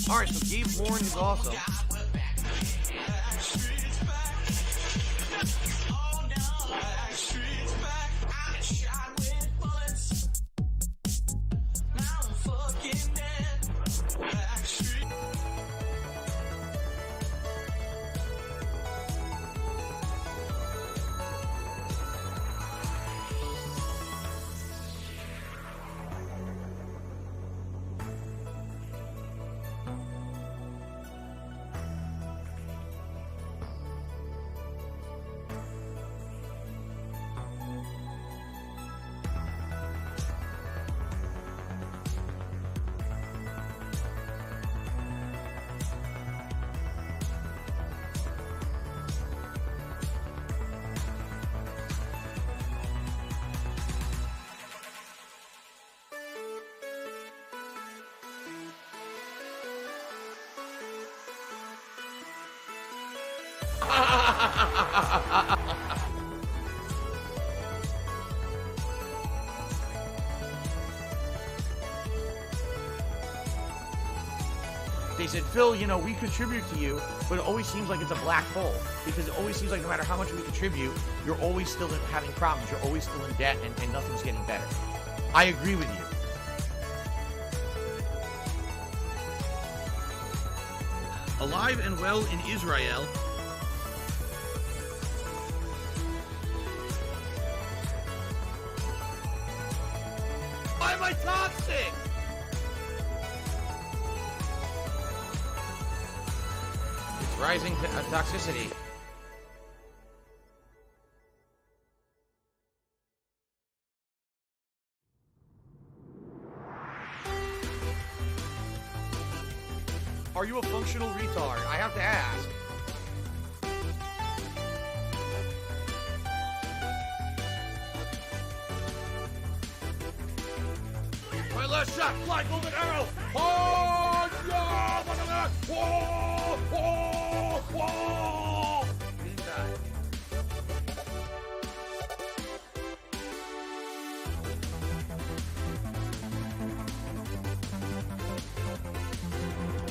Alright, so Gabe Horn is awesome. They said, Phil, you know, we contribute to you, but it always seems like it's a black hole. Because it always seems like no matter how much we contribute, you're always still having problems. You're always still in debt, and nothing's getting better. I agree with you. Alive and well in Israel. Why am I toxic? It's rising to toxicity. Are you a functional retard? I have to ask. My last shot, fly golden arrow. Oh, yeah! Whoa, whoa, whoa! He didn't die.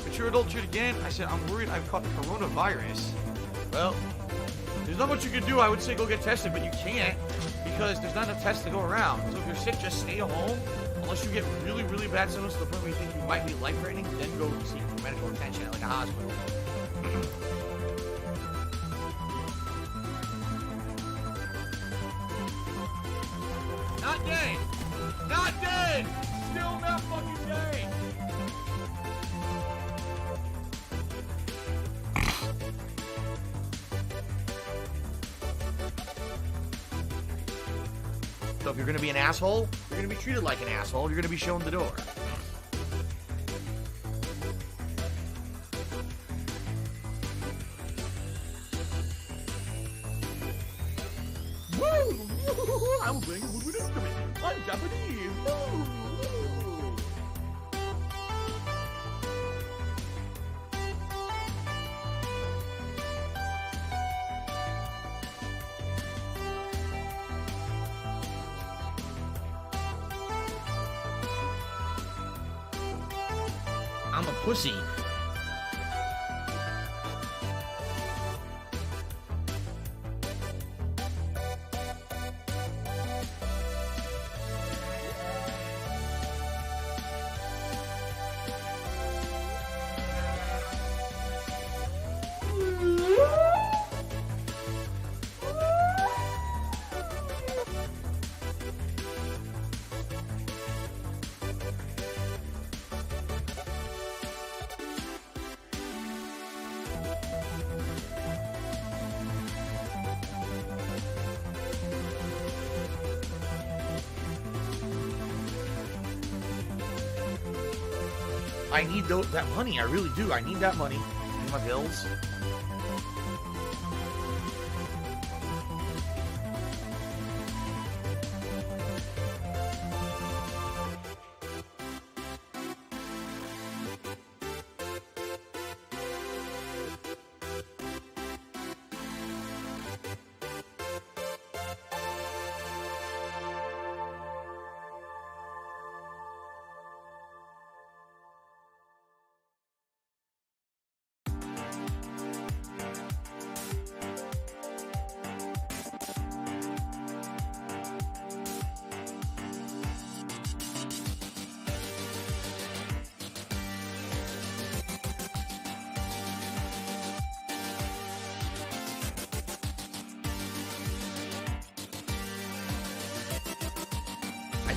Mature adult shit again. I said, I'm worried I've caught the coronavirus. Well, there's not much you can do. I would say go get tested, but you can't because there's not enough tests to go around. So if you're sick, just stay home. Unless you get really, really bad symptoms to the point where you think you might be life-threatening, then go seek medical attention at like a hospital. Not dead! Not dead! Still not fucking dead! So if you're gonna be an asshole, you're gonna be treated like an asshole, you're gonna be shown the door. Woo! I'm playing a woodwind instrument. I'm Japanese. Woo! I'm a pussy. I need that money. I really do. I need that money. Pay my bills.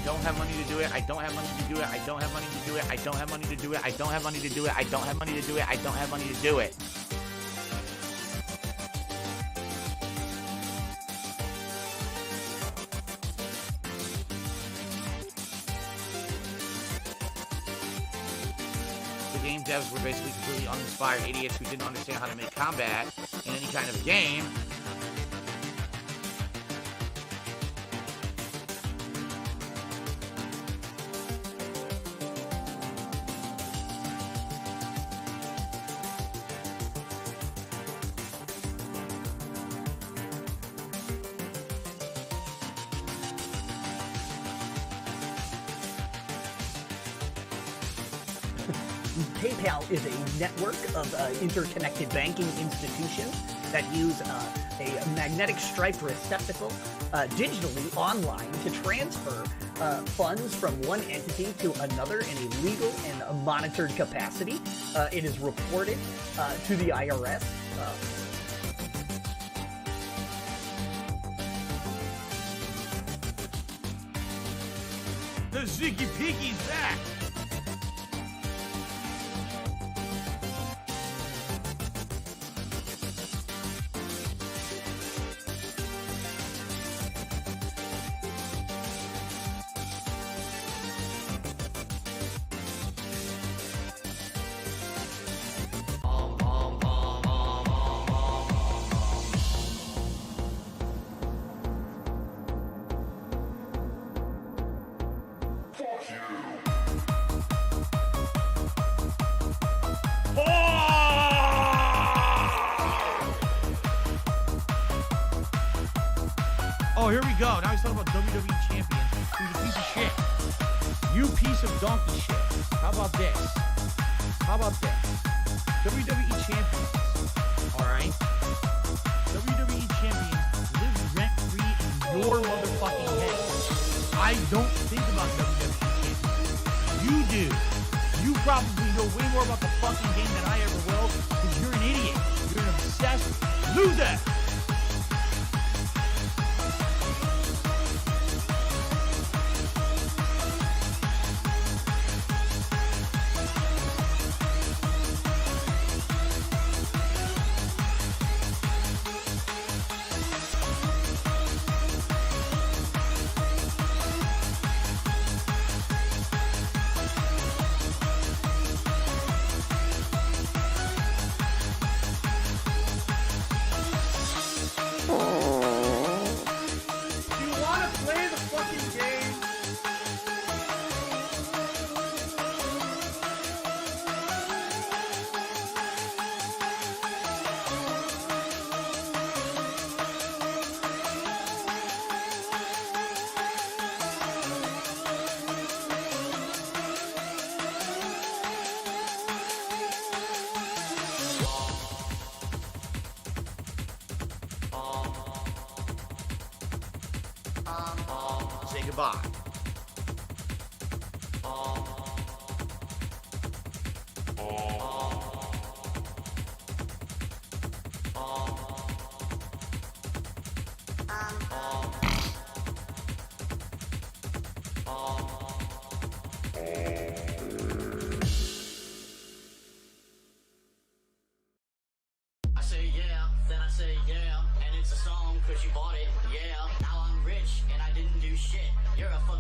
don't have money to do it. I don't have money to do it. I don't have money to do it. I don't have money to do it. I don't have money to do it. I don't have money to do it. I don't have money to do it. The game devs were basically completely uninspired idiots who didn't understand how to make combat in any kind of game. PayPal is a network of interconnected banking institutions that use a magnetic stripe receptacle digitally online to transfer funds from one entity to another in a legal and a monitored capacity. It is reported to the IRS. The Ziggy Piggy's back! Oh, here we go. Now he's talking about WWE champion. Who's a piece of shit. You piece of donkey shit. How about this? How about this? WWE champions. Alright? WWE champions live rent-free in your motherfucking head. I don't think about WWE champions. You do. You probably know way more about the fucking game than I ever will, because you're an idiot. You're an obsessed loser. Say goodbye. I say yeah, then I say yeah, and it's a song 'cause you bought it, yeah. Now I'm rich and I didn't do shit. You're a fucking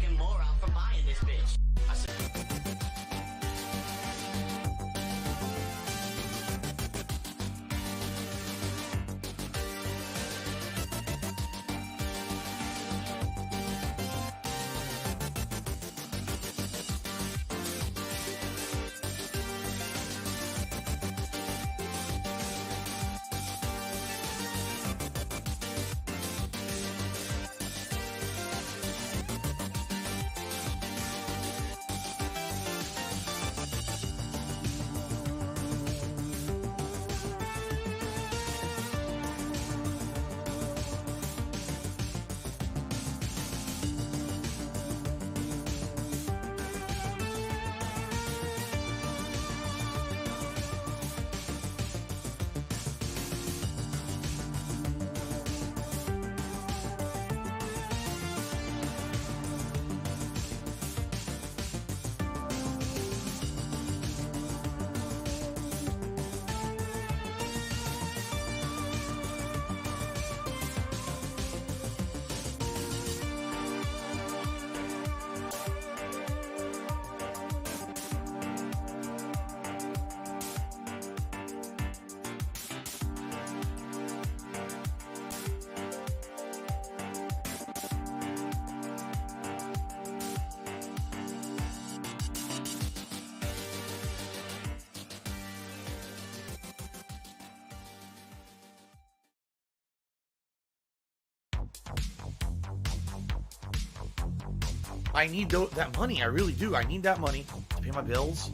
I need that money. I really do. I need that money to pay my bills.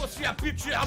Você a pitch, a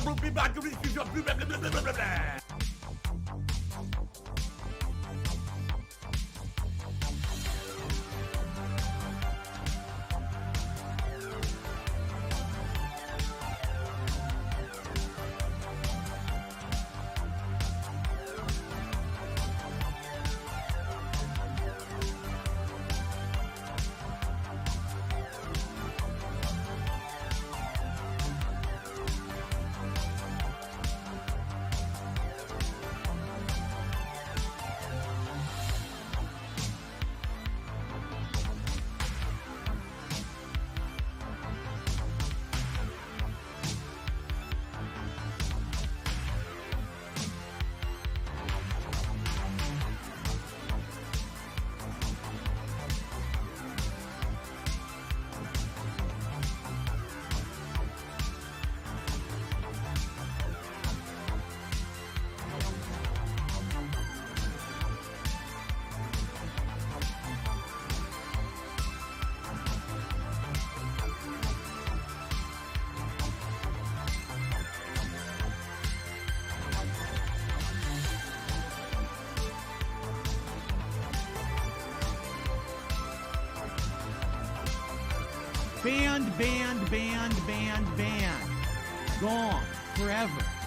Banned. Gone forever.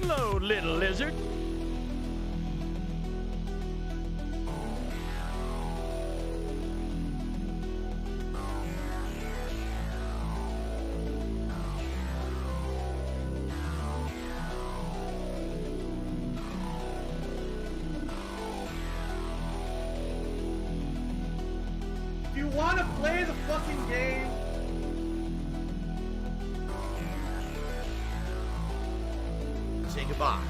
Hello, little lizard. Do you want to play the fucking game? Say goodbye.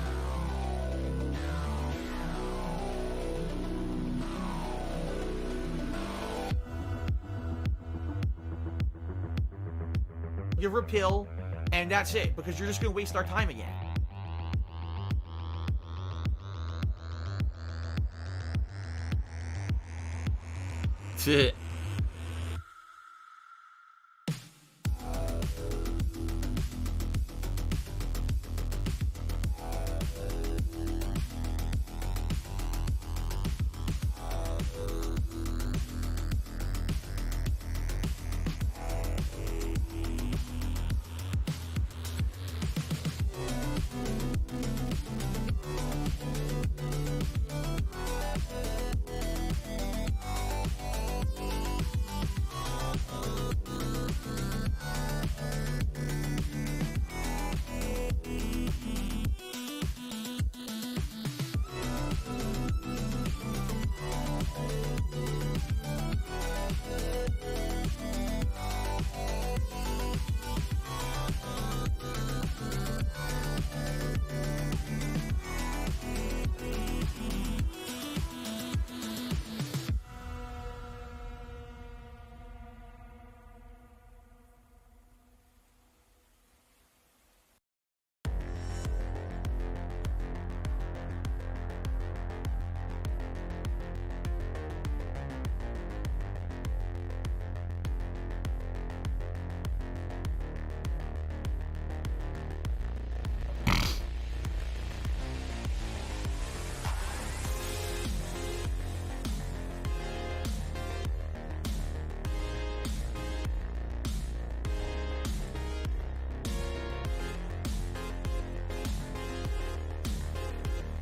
Give her a pill, and that's it, because you're just gonna waste our time again. That's it.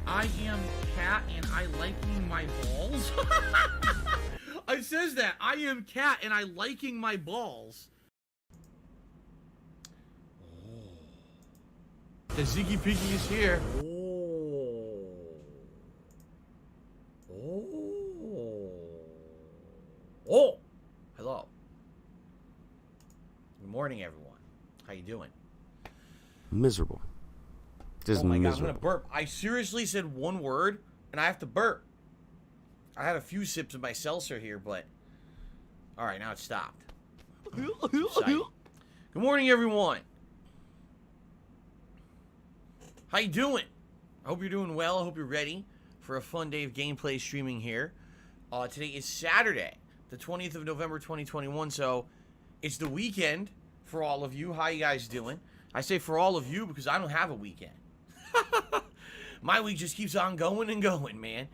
I am Cat and I liking my balls. It says that. I am Cat and I liking my balls. Oh. The Ziggy Piggy is here. Oh. Oh. Oh. Hello. Good morning, everyone. How you doing? Miserable. Just oh my god, I'm miserable. gonna burp. I seriously said one word, and I have to burp. I had a few sips of my seltzer here, but... Alright, now it stopped. Good morning, everyone. How you doing? I hope you're doing well. I hope you're ready for a fun day of gameplay streaming here. Today is Saturday, the 20th of November, 2021, so it's the weekend for all of you. How you guys doing? I say for all of you because I don't have a weekend. My week just keeps on going and going, man.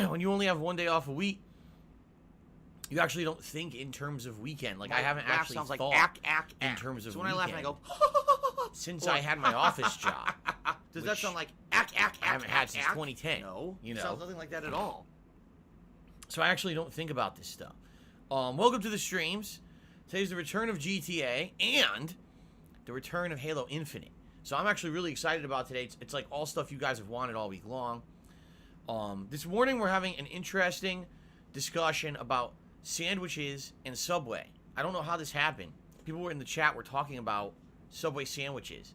When you only have one day off a week, you actually don't think in terms of weekend. Like, I haven't actually sounds like thought ack, in terms of so when I weekend. laugh and I go, since I had my office job. does that which sound like ack? I haven't had since 2010. No, you know. sounds nothing like that at all. So I actually don't think about this stuff. Welcome to the streams. Today's the return of GTA and the return of Halo Infinite. So I'm actually really excited about today. It's like all stuff you guys have wanted all week long. This morning we're having an interesting discussion about sandwiches and Subway. I don't know how this happened. People were in the chat were talking about Subway sandwiches.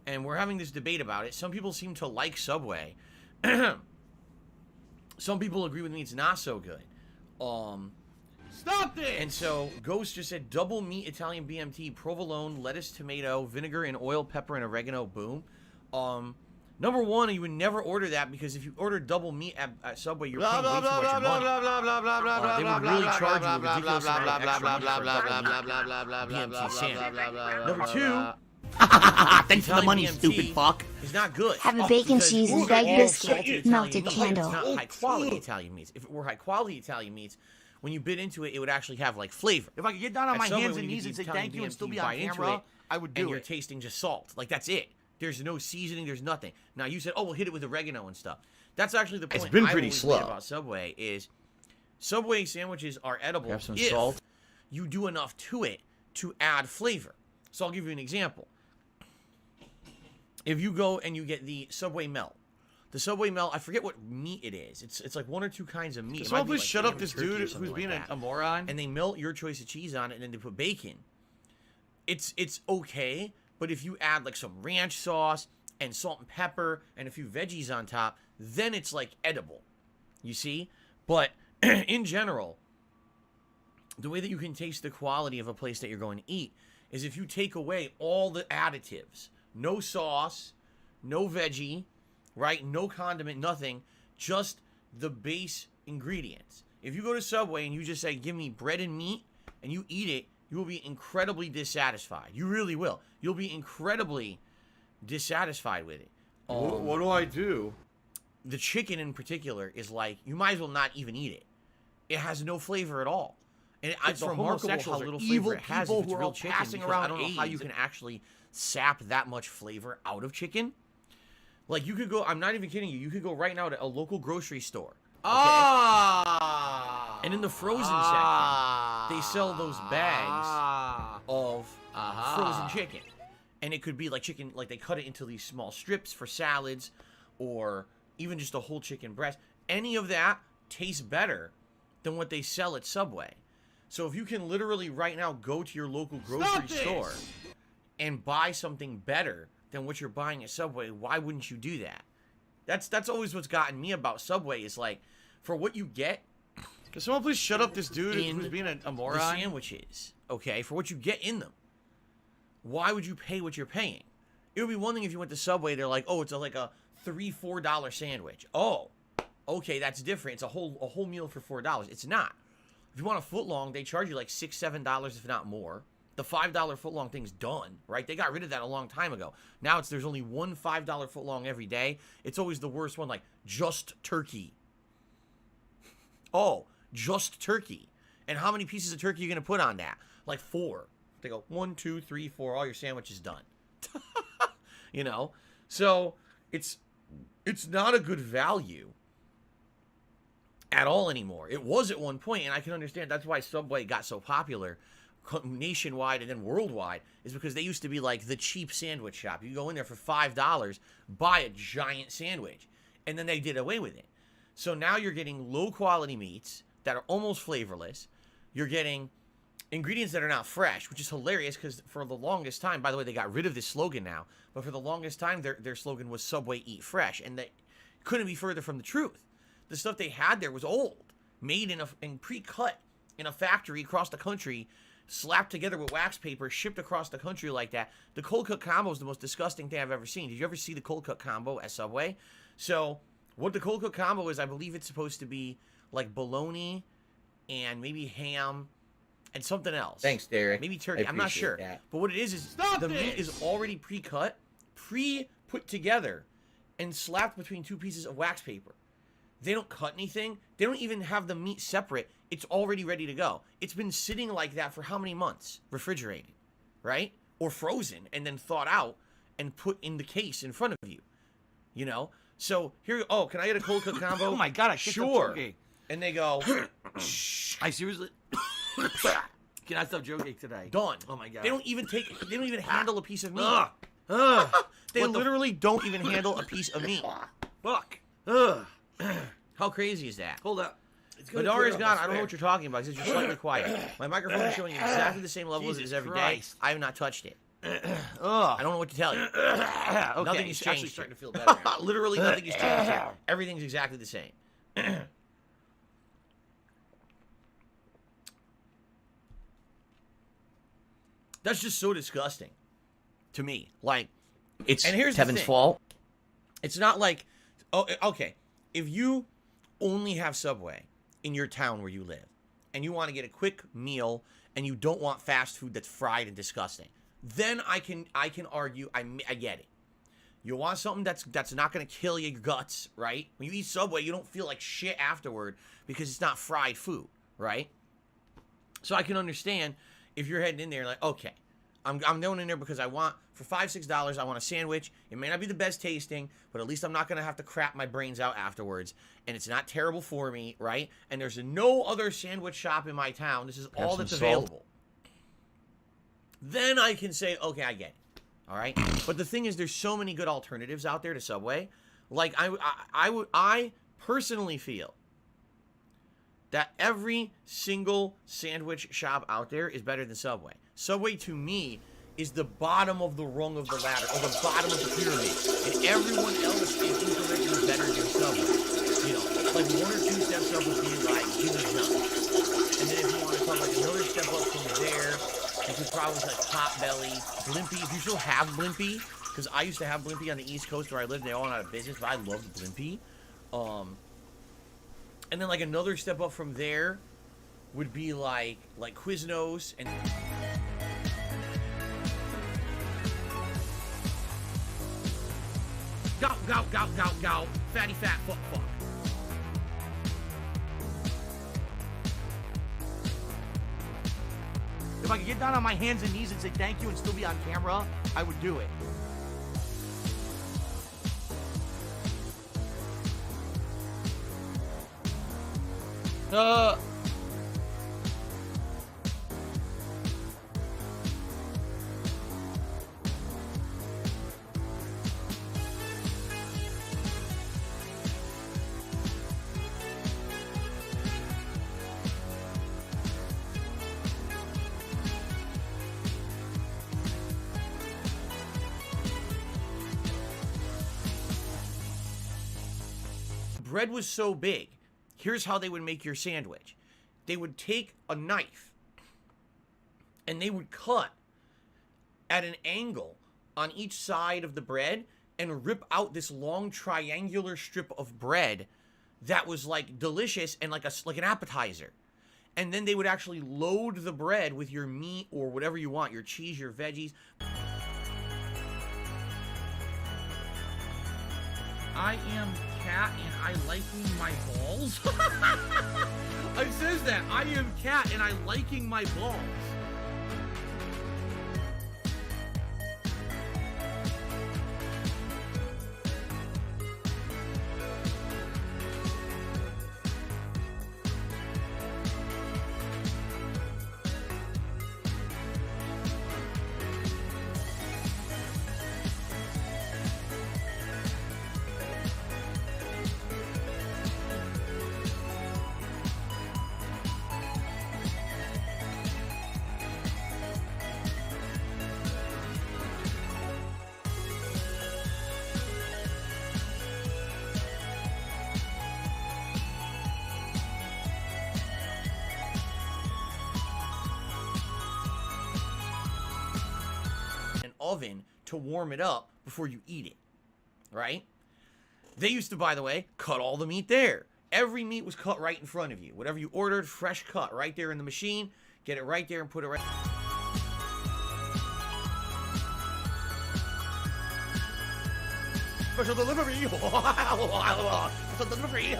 And we're having this debate about it. Some people seem to like Subway. Some people agree with me it's not so good. Stop this! And so Ghost just said double meat Italian BMT, provolone, lettuce, tomato, vinegar, and oil, pepper, and oregano. Boom. Number one, you would never order that because if you order double meat at Subway, you're paying way too much money. They would really charge you a ridiculous amount of extra money for a BMT sandwich. Number two, Thanks for the money, stupid fuck. It's not good. Have a bacon, Because cheese, and all egg Italian biscuit, meat melted is candle. not high quality Italian meats. If it were high quality Italian meats, when you bit into it, it would actually have like flavor. If I could get down on At my Subway, hands when and you knees get and say Italian thank you and BMT, still be you on bite into camera, it, I would and do you're it. tasting just salt. Like, that's it. There's no seasoning. There's nothing. Now, you said, oh, we'll hit it with oregano and stuff. That's actually the point. It's been I pretty always slow. made about Subway is Subway sandwiches are edible Have some if salt. you do enough to it to add flavor. So I'll give you an example. If you go and you get the Subway melt, the Subway melt, I forget what meat it is. It's like 1 or 2 kinds of meat. It Someone might be please like shut up ham this turkey or dude something who's like being that. A moron. And they melt your choice of cheese on it, and then they put bacon. It's okay, but if you add like some ranch sauce and salt and pepper and a few veggies on top, then it's like edible. You see? But in general, the way that you can taste the quality of a place that you're going to eat is if you take away all the additives. No sauce, no veggie, right? No condiment, nothing. Just the base ingredients. If you go to Subway and you just say, give me bread and meat, and you eat it, you will be incredibly dissatisfied. You really will. You'll be incredibly dissatisfied with it. What do I do? The chicken in particular is like, you might as well not even eat it. It has no flavor at all. And it's The remarkable how homosexuals are little evil flavor it has people if it's who are real all chicken. passing Because around I don't know how you AIDS. can actually sap that much flavor out of chicken. Like, you could go, I'm not even kidding you, you could go right now to a local grocery store. Okay? And in the frozen section, they sell those bags of frozen chicken. And it could be like chicken, like they cut it into these small strips for salads, or even just a whole chicken breast. Any of that tastes better than what they sell at Subway. So if you can literally right now go to your local grocery store and buy something better than what you're buying at Subway, why wouldn't you do that? That's always what's gotten me about Subway is like, for what you get, Can someone please shut up this dude in who's being a the moron? sandwiches, okay, for what you get in them, why would you pay what you're paying? It would be one thing if you went to Subway, they're like, oh, it's like a $3-4 sandwich. Oh, okay, that's different. It's a whole meal for $4. It's not. If you want a foot long, they charge you like $6-7, if not more. The $5 foot long thing's done, right? They got rid of that a long time ago. Now there's only one $5 foot long every day. It's always the worst one, like just turkey. Oh, just turkey. And how many pieces of turkey are you gonna put on that? Like 4. They go 1, 2, 3, 4. All your sandwich is done. You know, so it's not a good value at all anymore. It was at one point, and I can understand that's why Subway got so popular nationwide and then worldwide, is because they used to be like the cheap sandwich shop. You go in there for $5, buy a giant sandwich, and then they did away with it. So now you're getting low quality meats that are almost flavorless. You're getting ingredients that are not fresh, which is hilarious because for the longest time, by the way, they got rid of this slogan now, but for the longest time, their slogan was Subway Eat Fresh, and they couldn't be further from the truth. The stuff they had there was old, made in pre-cut in a factory across the country, slapped together with wax paper, shipped across the country like that. The cold cut combo is the most disgusting thing I've ever seen. Did you ever see the cold cut combo at Subway? So what the cold cut combo is, I believe it's supposed to be like bologna and maybe ham and something else. Thanks, Derek. Maybe turkey. I I'm not appreciate sure. that. But what it is the meat is already pre-cut, put together, and slapped between 2 pieces of wax paper. They don't cut anything. They don't even have the meat separate. It's already ready to go. It's been sitting like that for how many months? Refrigerated, right? Or frozen and then thawed out and put in the case in front of you. You know? So here, oh, can I get a cold cut combo? Oh my god, I kicked up Sure. joke. And they go, I seriously cannot stop joking today. done. Oh my god. They don't even handle a piece of meat. Ugh. Ugh. They What the literally don't even handle a piece of meat. fuck. Ugh. How crazy is that? Hold up. It's Madar is gone. I don't know what you're talking about. It's just slightly quiet. My microphone is showing exactly the same level as it is Jesus every day. Christ. I have not touched it. Ugh. I don't know what to tell you. Okay, Nothing has it's actually changed. starting to feel better. now. Literally nothing has changed here. Everything's exactly the same. That's just so disgusting to me. Like, It's and here's the Kevin's thing. fault. It's not like, oh, okay, if you only have Subway in your town where you live, and you want to get a quick meal, and you don't want fast food that's fried and disgusting, then I can argue, I get it. You want something that's not going to kill your guts, right? When you eat Subway, you don't feel like shit afterward because it's not fried food, right? So I can understand if you're heading in there like, okay, I'm going in there because I want, for $5, $6, I want a sandwich. It may not be the best tasting, but at least I'm not going to have to crap my brains out afterwards. And it's not terrible for me, right? And there's no other sandwich shop in my town. This is all that's available. Then I can say, okay, I get it. All right? But the thing is, there's so many good alternatives out there to Subway. Like, I personally feel that every single sandwich shop out there is better than Subway. Subway, to me, is the bottom of the rung of the ladder, or the bottom of the pyramid. And everyone else is infinitely better than Subway. You know, like 1 or 2 steps up would be like Jimmy John's. And then if you want to come like another step up from there, you could probably like Potbelly, Blimpie. If you still have Blimpie, because I used to have Blimpie on the East Coast where I lived, they all went out of business, but I loved Blimpie. And then like another step up from there would be like Quiznos and Go, go, go, go, go. Fatty fat fuck fuck. If I could get down on my hands and knees and say thank you and still be on camera, I would do it. bread was so big. Here's how they would make your sandwich. They would take a knife and they would cut at an angle on each side of the bread and rip out this long triangular strip of bread that was like delicious and like an appetizer. And then they would actually load the bread with your meat or whatever you want, your cheese, your veggies. I am Cat and I liking my balls. It says that. I am Cat and I liking my balls. Oven to warm it up before you eat it, right? They used to, by the way, cut all the meat there. Every meat was cut right in front of you. Whatever you ordered, fresh cut right there in the machine. Get it right there and put it right. Special delivery. Special delivery.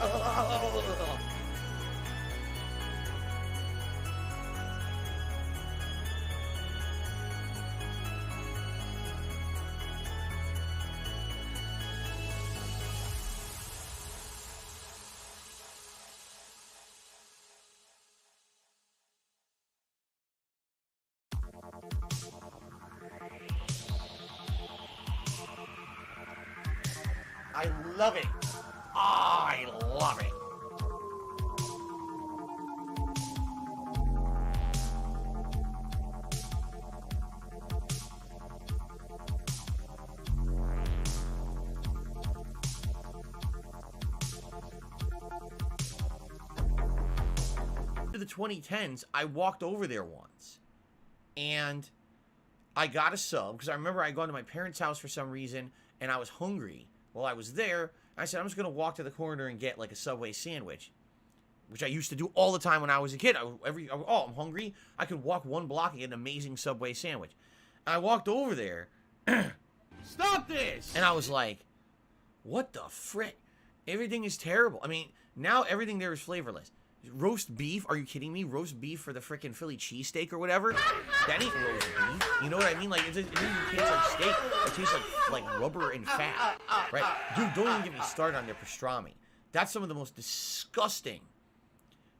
I love it. I love it. To the 2010s, I walked over there once and I got a sub because I remember I gone to my parents' house for some reason and I was hungry. While I was there, I said, I'm just going to walk to the corner and get like a Subway sandwich, which I used to do all the time when I was a kid. I'm hungry. I could walk 1 block and get an amazing Subway sandwich. And I walked over there. Stop this! And I was like, what the frick? Everything is terrible. I mean, now everything there is flavorless. Roast beef? Are you kidding me? Roast beef for the freaking Philly cheesesteak or whatever? That ain't roast beef. You know what I mean? Like, it doesn't even taste like steak. It tastes like rubber and fat, right? Dude, don't even get me started on their pastrami. That's some of the most disgusting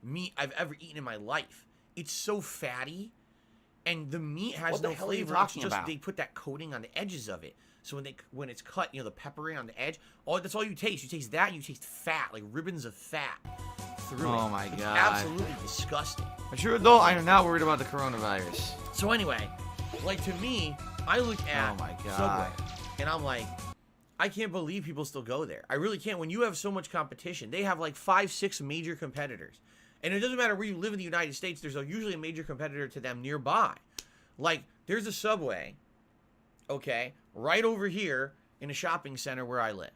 meat I've ever eaten in my life. It's so fatty, and the meat has no flavor. It's just they put that coating on the edges of it. So when it's cut, the peppering on the edge, that's all you taste. You taste that, and you taste fat, like ribbons of fat through it. Oh my god. It's absolutely disgusting. As your adult, I am not worried about the coronavirus. So anyway, like to me, I look at Subway, and I'm like, I can't believe people still go there. I really can't. When you have so much competition, they have like 5-6 major competitors. And it doesn't matter where you live in the United States, there's usually a major competitor to them nearby. Like, there's a Subway, okay, right over here in a shopping center where I live.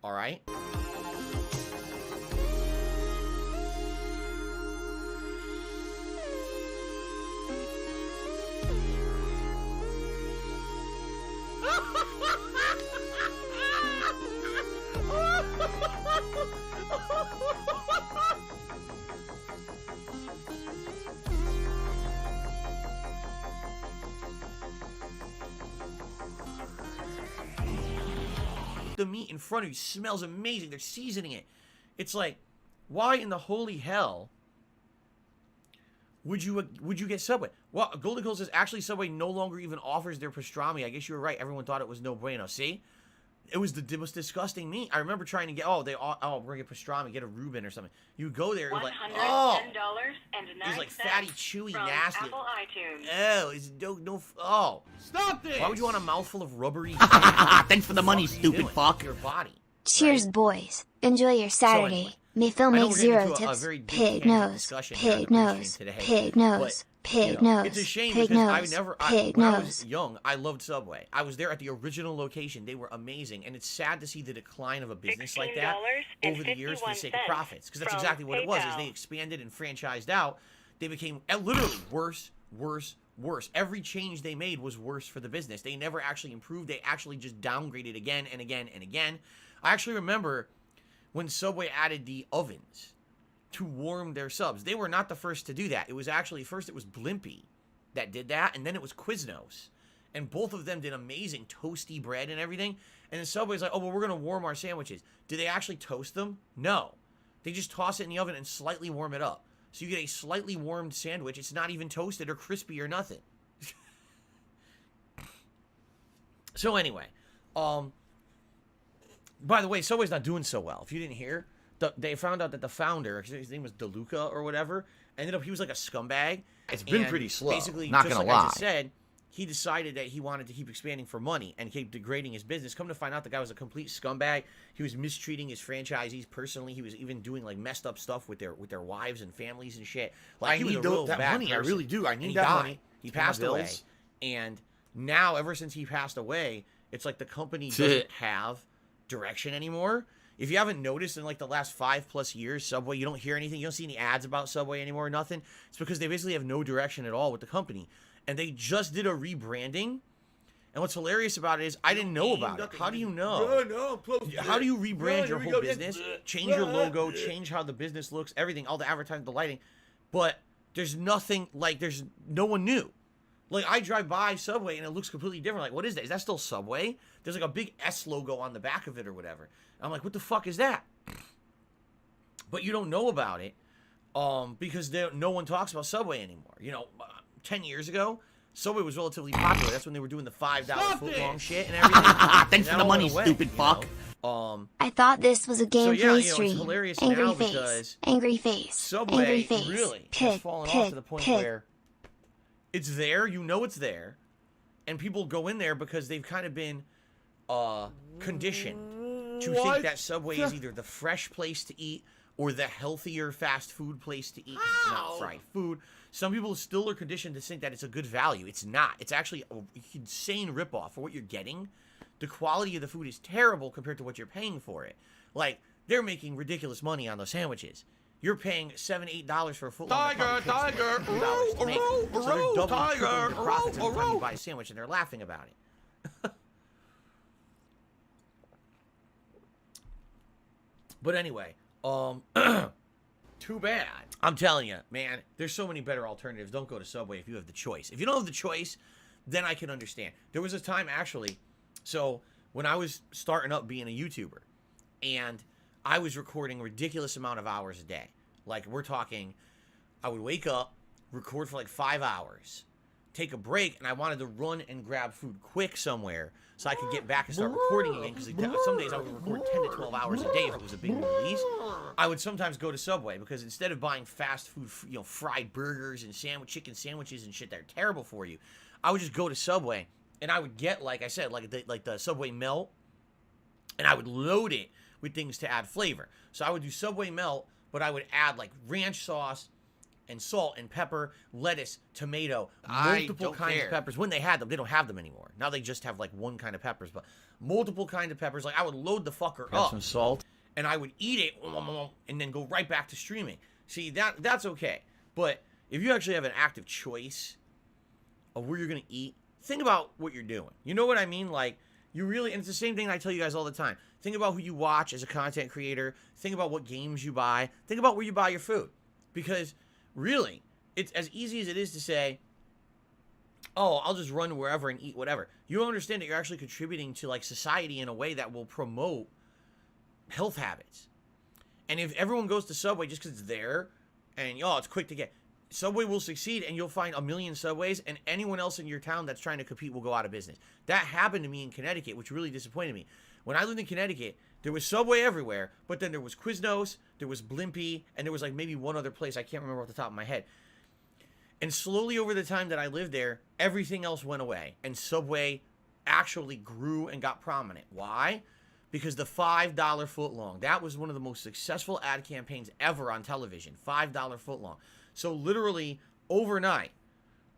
All right? The meat in front of you smells amazing. They're seasoning it. It's like, why in the holy hell would you get Subway? Well, Golden Cold says actually Subway no longer even offers their pastrami. I guess you were right. Everyone thought it was no bueno. See? It was the most disgusting meat. I remember trying to get, we're going to get pastrami, get a Reuben or something. You go there, you're like, it's like fatty, chewy, nasty. Apple iTunes. It's Stop this! Why would you want a mouthful of rubbery? Thanks for the money, stupid fuck. Your body. Cheers, boys. Enjoy your Saturday. anyway, May Phil I know make we're getting zero into a tips. very big Pig tangent nose. discussion here on Pig the pre-stream nose. today, Pig but, nose. Pig nose. It's a shame Pig because nose. when I was young, I loved Subway. I was there at the original location. They were amazing, and it's sad to see the decline of a business like that over the years for the sake of profits, because that's exactly what it was. As they expanded and franchised out, they became literally worse. Every change they made was worse for the business. They never actually improved. They actually just downgraded again and again and again. I actually remember when Subway added the ovens to warm their subs. They were not the first to do that. It was actually, first it was Blimpie that did that, and then it was Quiznos. And both of them did amazing toasty bread and everything. And then Subway's like, we're going to warm our sandwiches. Do they actually toast them? No. They just toss it in the oven and slightly warm it up. So you get a slightly warmed sandwich. It's not even toasted or crispy or nothing. So anyway, by the way, Subway's not doing so well. If you didn't hear, they found out that the founder, his name was DeLuca or whatever, he was like a scumbag. It's been pretty slow. Basically, not just gonna like lie. I just said, he decided that he wanted to keep expanding for money and keep degrading his business. Come to find out, the guy was a complete scumbag. He was mistreating his franchisees personally. He was even doing like messed up stuff with their wives and families and shit. Like, he was a real that bad money. person. I really do. I And need he that died. money. He to pay my passed away, bills. and now ever since he passed away, it's like the company doesn't have direction anymore. If you haven't noticed in like the last 5+ years, Subway, you don't hear anything. You don't see any ads about Subway anymore, nothing. It's because they basically have no direction at all with the company. And they just did a rebranding. And what's hilarious about it is I didn't know about it. How do you know? How do you rebrand your whole business? Change your logo, change how the business looks, everything, all the advertising, the lighting. But there's nothing, like, there's no one new. Like, I drive by Subway and it looks completely different. Like, what is that? Is that still Subway? There's like a big S logo on the back of it or whatever. I'm like, what the fuck is that? But you don't know about it because no one talks about Subway anymore. 10 years ago, Subway was relatively popular. That's when they were doing the $5 footlong shit and everything. Thanks for the money, stupid fuck. I thought this was a gameplay it's stream. hilarious Angry now face. because Angry face. Subway Angry face. really Pig. has fallen Pig. off to the point Pig. where it's there, it's there, and people go in there because they've kind of been conditioned to think that Subway is either the fresh place to eat or the healthier fast food place to eat. It's not fried food. Some people still are conditioned to think that it's a good value. It's not. It's actually an insane ripoff for what you're getting. The quality of the food is terrible compared to what you're paying for it. Like, they're making ridiculous money on those sandwiches. You're paying $7, $8 for a foot long. Tiger, Profits every time you buy a sandwich, and they're laughing about it. But anyway, too bad. I'm telling you, man, there's so many better alternatives. Don't go to Subway if you have the choice. If you don't have the choice, then I can understand. There was a time, actually, so when I was starting up being a YouTuber, and I was recording a ridiculous amount of hours a day. Like, we're talking, I would wake up, record for like 5 hours, take a break, and I wanted to run and grab food quick somewhere so I could get back and start recording again, because some days I would record 10 to 12 hours a day if it was a big new release. I would sometimes go to Subway, because instead of buying fast food, you know, fried burgers and chicken sandwiches and shit that are terrible for you, I would just go to Subway, and I would get, like I said, like the Subway Melt, and I would load it with things to add flavor. So I would do Subway Melt, but I would add like ranch sauce and salt and pepper, lettuce, tomato, multiple kinds of peppers. When they had them, they don't have them anymore. Now they just have like one kind of peppers, but multiple kinds of peppers. Like, I would load the fucker up. Some salt. And I would eat it and then go right back to streaming. See, that's okay. But if you actually have an active choice of where you're going to eat, think about what you're doing. You know what I mean? Like, you really, and it's the same thing I tell you guys all the time. Think about who you watch as a content creator. Think about what games you buy. Think about where you buy your food. Because really, it's as easy as it is to say, oh, I'll just run wherever and eat whatever. You don't understand that you're actually contributing to like society in a way that will promote health habits. And if everyone goes to Subway just because it's there and, oh, it's quick to get, Subway will succeed, and you'll find a million Subways, and anyone else in your town that's trying to compete will go out of business. That happened to me in Connecticut, which really disappointed me. When I lived in Connecticut, there was Subway everywhere, but then there was Quiznos, there was Blimpie, and there was like maybe one other place. I can't remember off the top of my head. And slowly over the time that I lived there, everything else went away, and Subway actually grew and got prominent. Why? Because the $5 footlong, that was one of the most successful ad campaigns ever on television. $5 footlong. So literally overnight,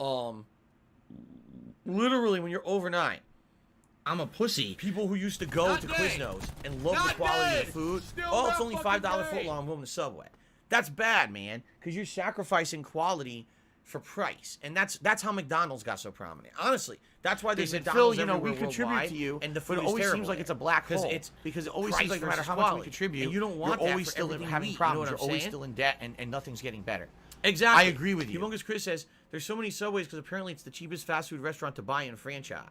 literally when you're overnight, I'm a pussy. people who used to go to Quiznos and love the quality of the food, oh, it's only $5 footlong, I'm going to Subway. That's bad, man, because you're sacrificing quality for price, and that's how McDonald's got so prominent. Honestly, that's why there's They said, McDonald's Phil, you know, we everywhere contribute worldwide, to you, and the but food it is always terrible seems like there. it's a black hole. Because it always Price seems like no matter versus how much we quality. contribute, And you don't want you're that always for still everything having we eat, problems. you know what You're I'm always saying? still in debt, and nothing's getting better. I Exactly. agree with you. Humongous Chris says there's so many Subways because apparently it's the cheapest fast food restaurant to buy and franchise.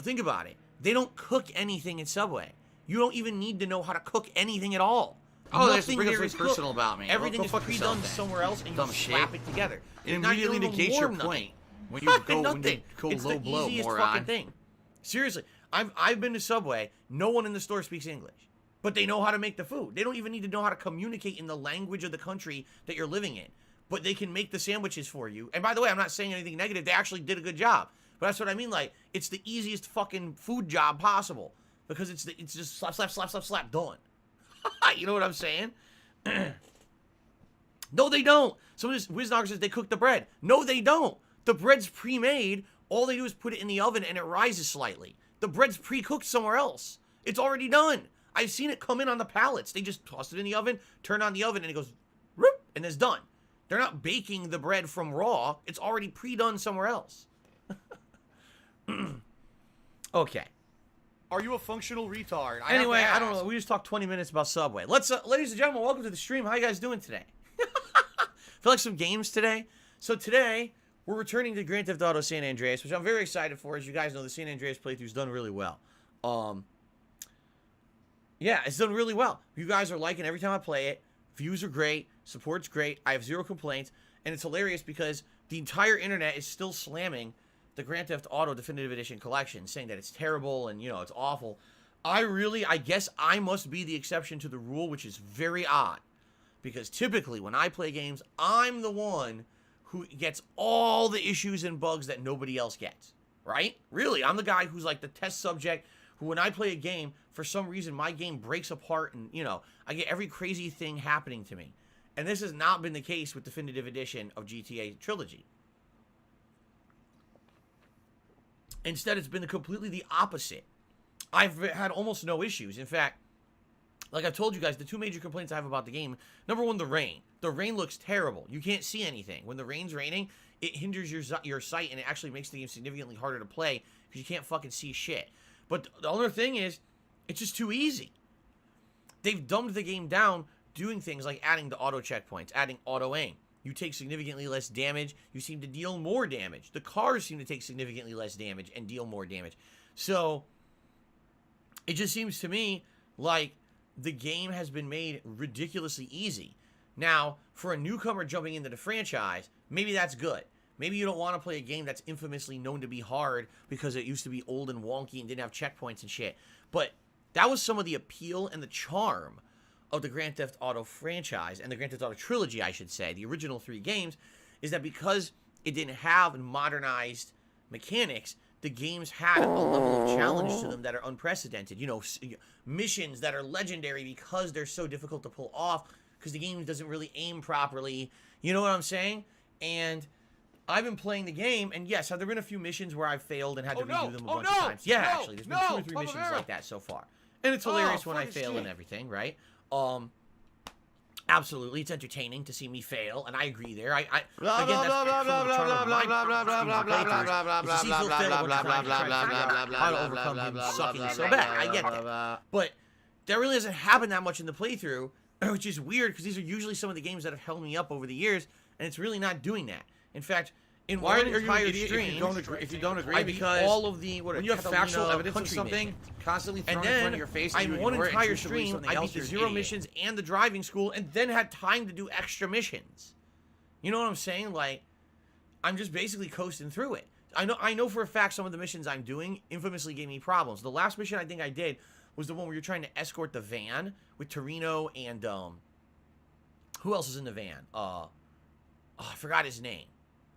Think about it. They don't cook anything at Subway. You don't even need to know how to cook anything at all. Oh, that's Nothing bring there it is personal cooked. about me. Everything Go is fuck yourself, pre-done then. somewhere else, and you Dumb just shit. slap it together. It Not immediately even negates your warm nothing. point when you go Nothing. It's low the blow, easiest moron. fucking thing. Seriously, I've been to Subway. No one in the store speaks English, but they know how to make the food. They don't even need to know how to communicate in the language of the country that you're living in, but they can make the sandwiches for you. And by the way, I'm not saying anything negative. They actually did a good job. But that's what I mean. Like, it's the easiest fucking food job possible because it's just slap, slap, slap, slap, slap, done. You know what I'm saying? No, they don't. Some of this Wiznogger says they cook the bread. No, they don't. The bread's pre-made. All they do is put it in the oven and it rises slightly. The bread's pre-cooked somewhere else. It's already done. I've seen it come in on the pallets. They just toss it in the oven, turn on the oven, and it goes, whoop, and it's done. They're not baking the bread from raw. It's already pre-done somewhere else. Okay. Are you a functional retard? Anyway, I don't know. We just talked 20 minutes about Subway. Let's, ladies and gentlemen, welcome to the stream. How you guys doing today? Feel like some games today? So today, we're returning to Grand Theft Auto San Andreas, which I'm very excited for. As you guys know, the San Andreas playthrough's done really well. Yeah, it's done really well. You guys are liking every time I play it. Views are great. Support's great. I have zero complaints. And it's hilarious because the entire internet is still slamming the Grand Theft Auto Definitive Edition collection, saying that it's terrible and, you know, it's awful. I guess I must be the exception to the rule, which is very odd. Because typically, when I play games, I'm the one who gets all the issues and bugs that nobody else gets. Right? Really, I'm the guy who's like the test subject, who when I play a game, for some reason, my game breaks apart and, you know, I get every crazy thing happening to me. And this has not been the case with Definitive Edition of GTA Trilogy. Instead, it's been completely the opposite. I've had almost no issues. In fact, like I've told you guys, the two major complaints I have about the game, number one, the rain. The rain looks terrible. You can't see anything. When the rain's raining, it hinders your sight, and it actually makes the game significantly harder to play because you can't fucking see shit. But the other thing is, it's just too easy. They've dumbed the game down doing things like adding the auto checkpoints, adding auto aim. You take significantly less damage. You seem to deal more damage. The cars seem to take significantly less damage and deal more damage. So it just seems to me like the game has been made ridiculously easy. Now, for a newcomer jumping into the franchise, maybe that's good. Maybe you don't want to play a game that's infamously known to be hard because it used to be old and wonky and didn't have checkpoints and shit. But that was some of the appeal and the charm of the Grand Theft Auto franchise, and the Grand Theft Auto trilogy, I should say, the original 3 games, is that because it didn't have modernized mechanics, the games had a level of challenge to them that are unprecedented. You know, missions that are legendary because they're so difficult to pull off, because the game doesn't really aim properly. You know what I'm saying? And I've been playing the game, and yes, have there been a few missions where I've failed and had to redo them a bunch of times? Yeah, actually, there's been 2 or 3 missions like that so far. And it's hilarious when I fail and everything, right? Absolutely, it's entertaining to see me fail, and I agree there. Again, that's the charm of my playthroughs, is to see Phil fail a bunch of times and try to figure out how to overcome him sucking so bad. I get that. But that really hasn't happened that much in the playthrough, which is weird, because these are usually some of the games that have held me up over the years, and it's really not doing that. In fact, in one entire stream, if you don't agree, I beat because all of the when you have factual evidence of something constantly thrown in front of your face, and one entire stream, I beat the 0 missions and the driving school, and then had time to do extra missions. You know what I'm saying? Like, I'm just basically coasting through it. I know for a fact some of the missions I'm doing infamously gave me problems. The last mission I think I did was the one where you're trying to escort the van with Torino and who else is in the van? I forgot his name.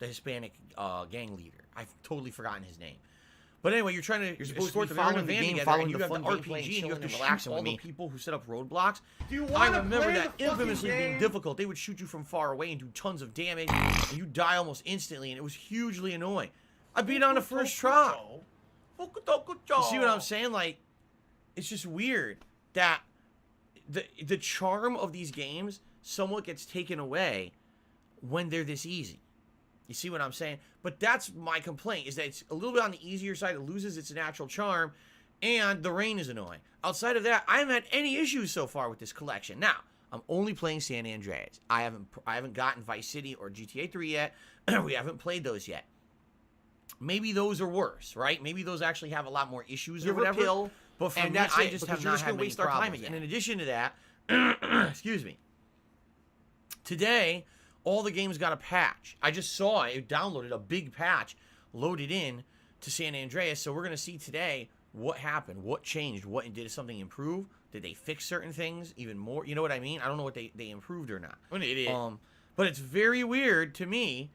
The Hispanic gang leader. I've totally forgotten his name. But anyway, you're trying to escort the van together, and you have the RPG, and you have to shoot all the people who set up roadblocks. I remember that infamously being difficult. They would shoot you from far away and do tons of damage, and you die almost instantly, and it was hugely annoying. I beat it on the first try. You see what I'm saying? Like, it's just weird that the charm of these games somewhat gets taken away when they're this easy. You see what I'm saying? But that's my complaint, is that it's a little bit on the easier side. It loses its natural charm, and the rain is annoying. Outside of that, I haven't had any issues so far with this collection. Now, I'm only playing San Andreas. I haven't gotten Vice City or GTA 3 yet. We haven't played those yet. Maybe those are worse, right? Maybe those actually have a lot more issues or whatever. But for me, I just have not had many problems. And in addition to that, excuse me, today, all the games got a patch. I just saw it downloaded, a big patch loaded in to San Andreas. So we're going to see today what happened, what changed, did something improve? Did they fix certain things even more? You know what I mean? I don't know what they improved or not. What an idiot. But it's very weird to me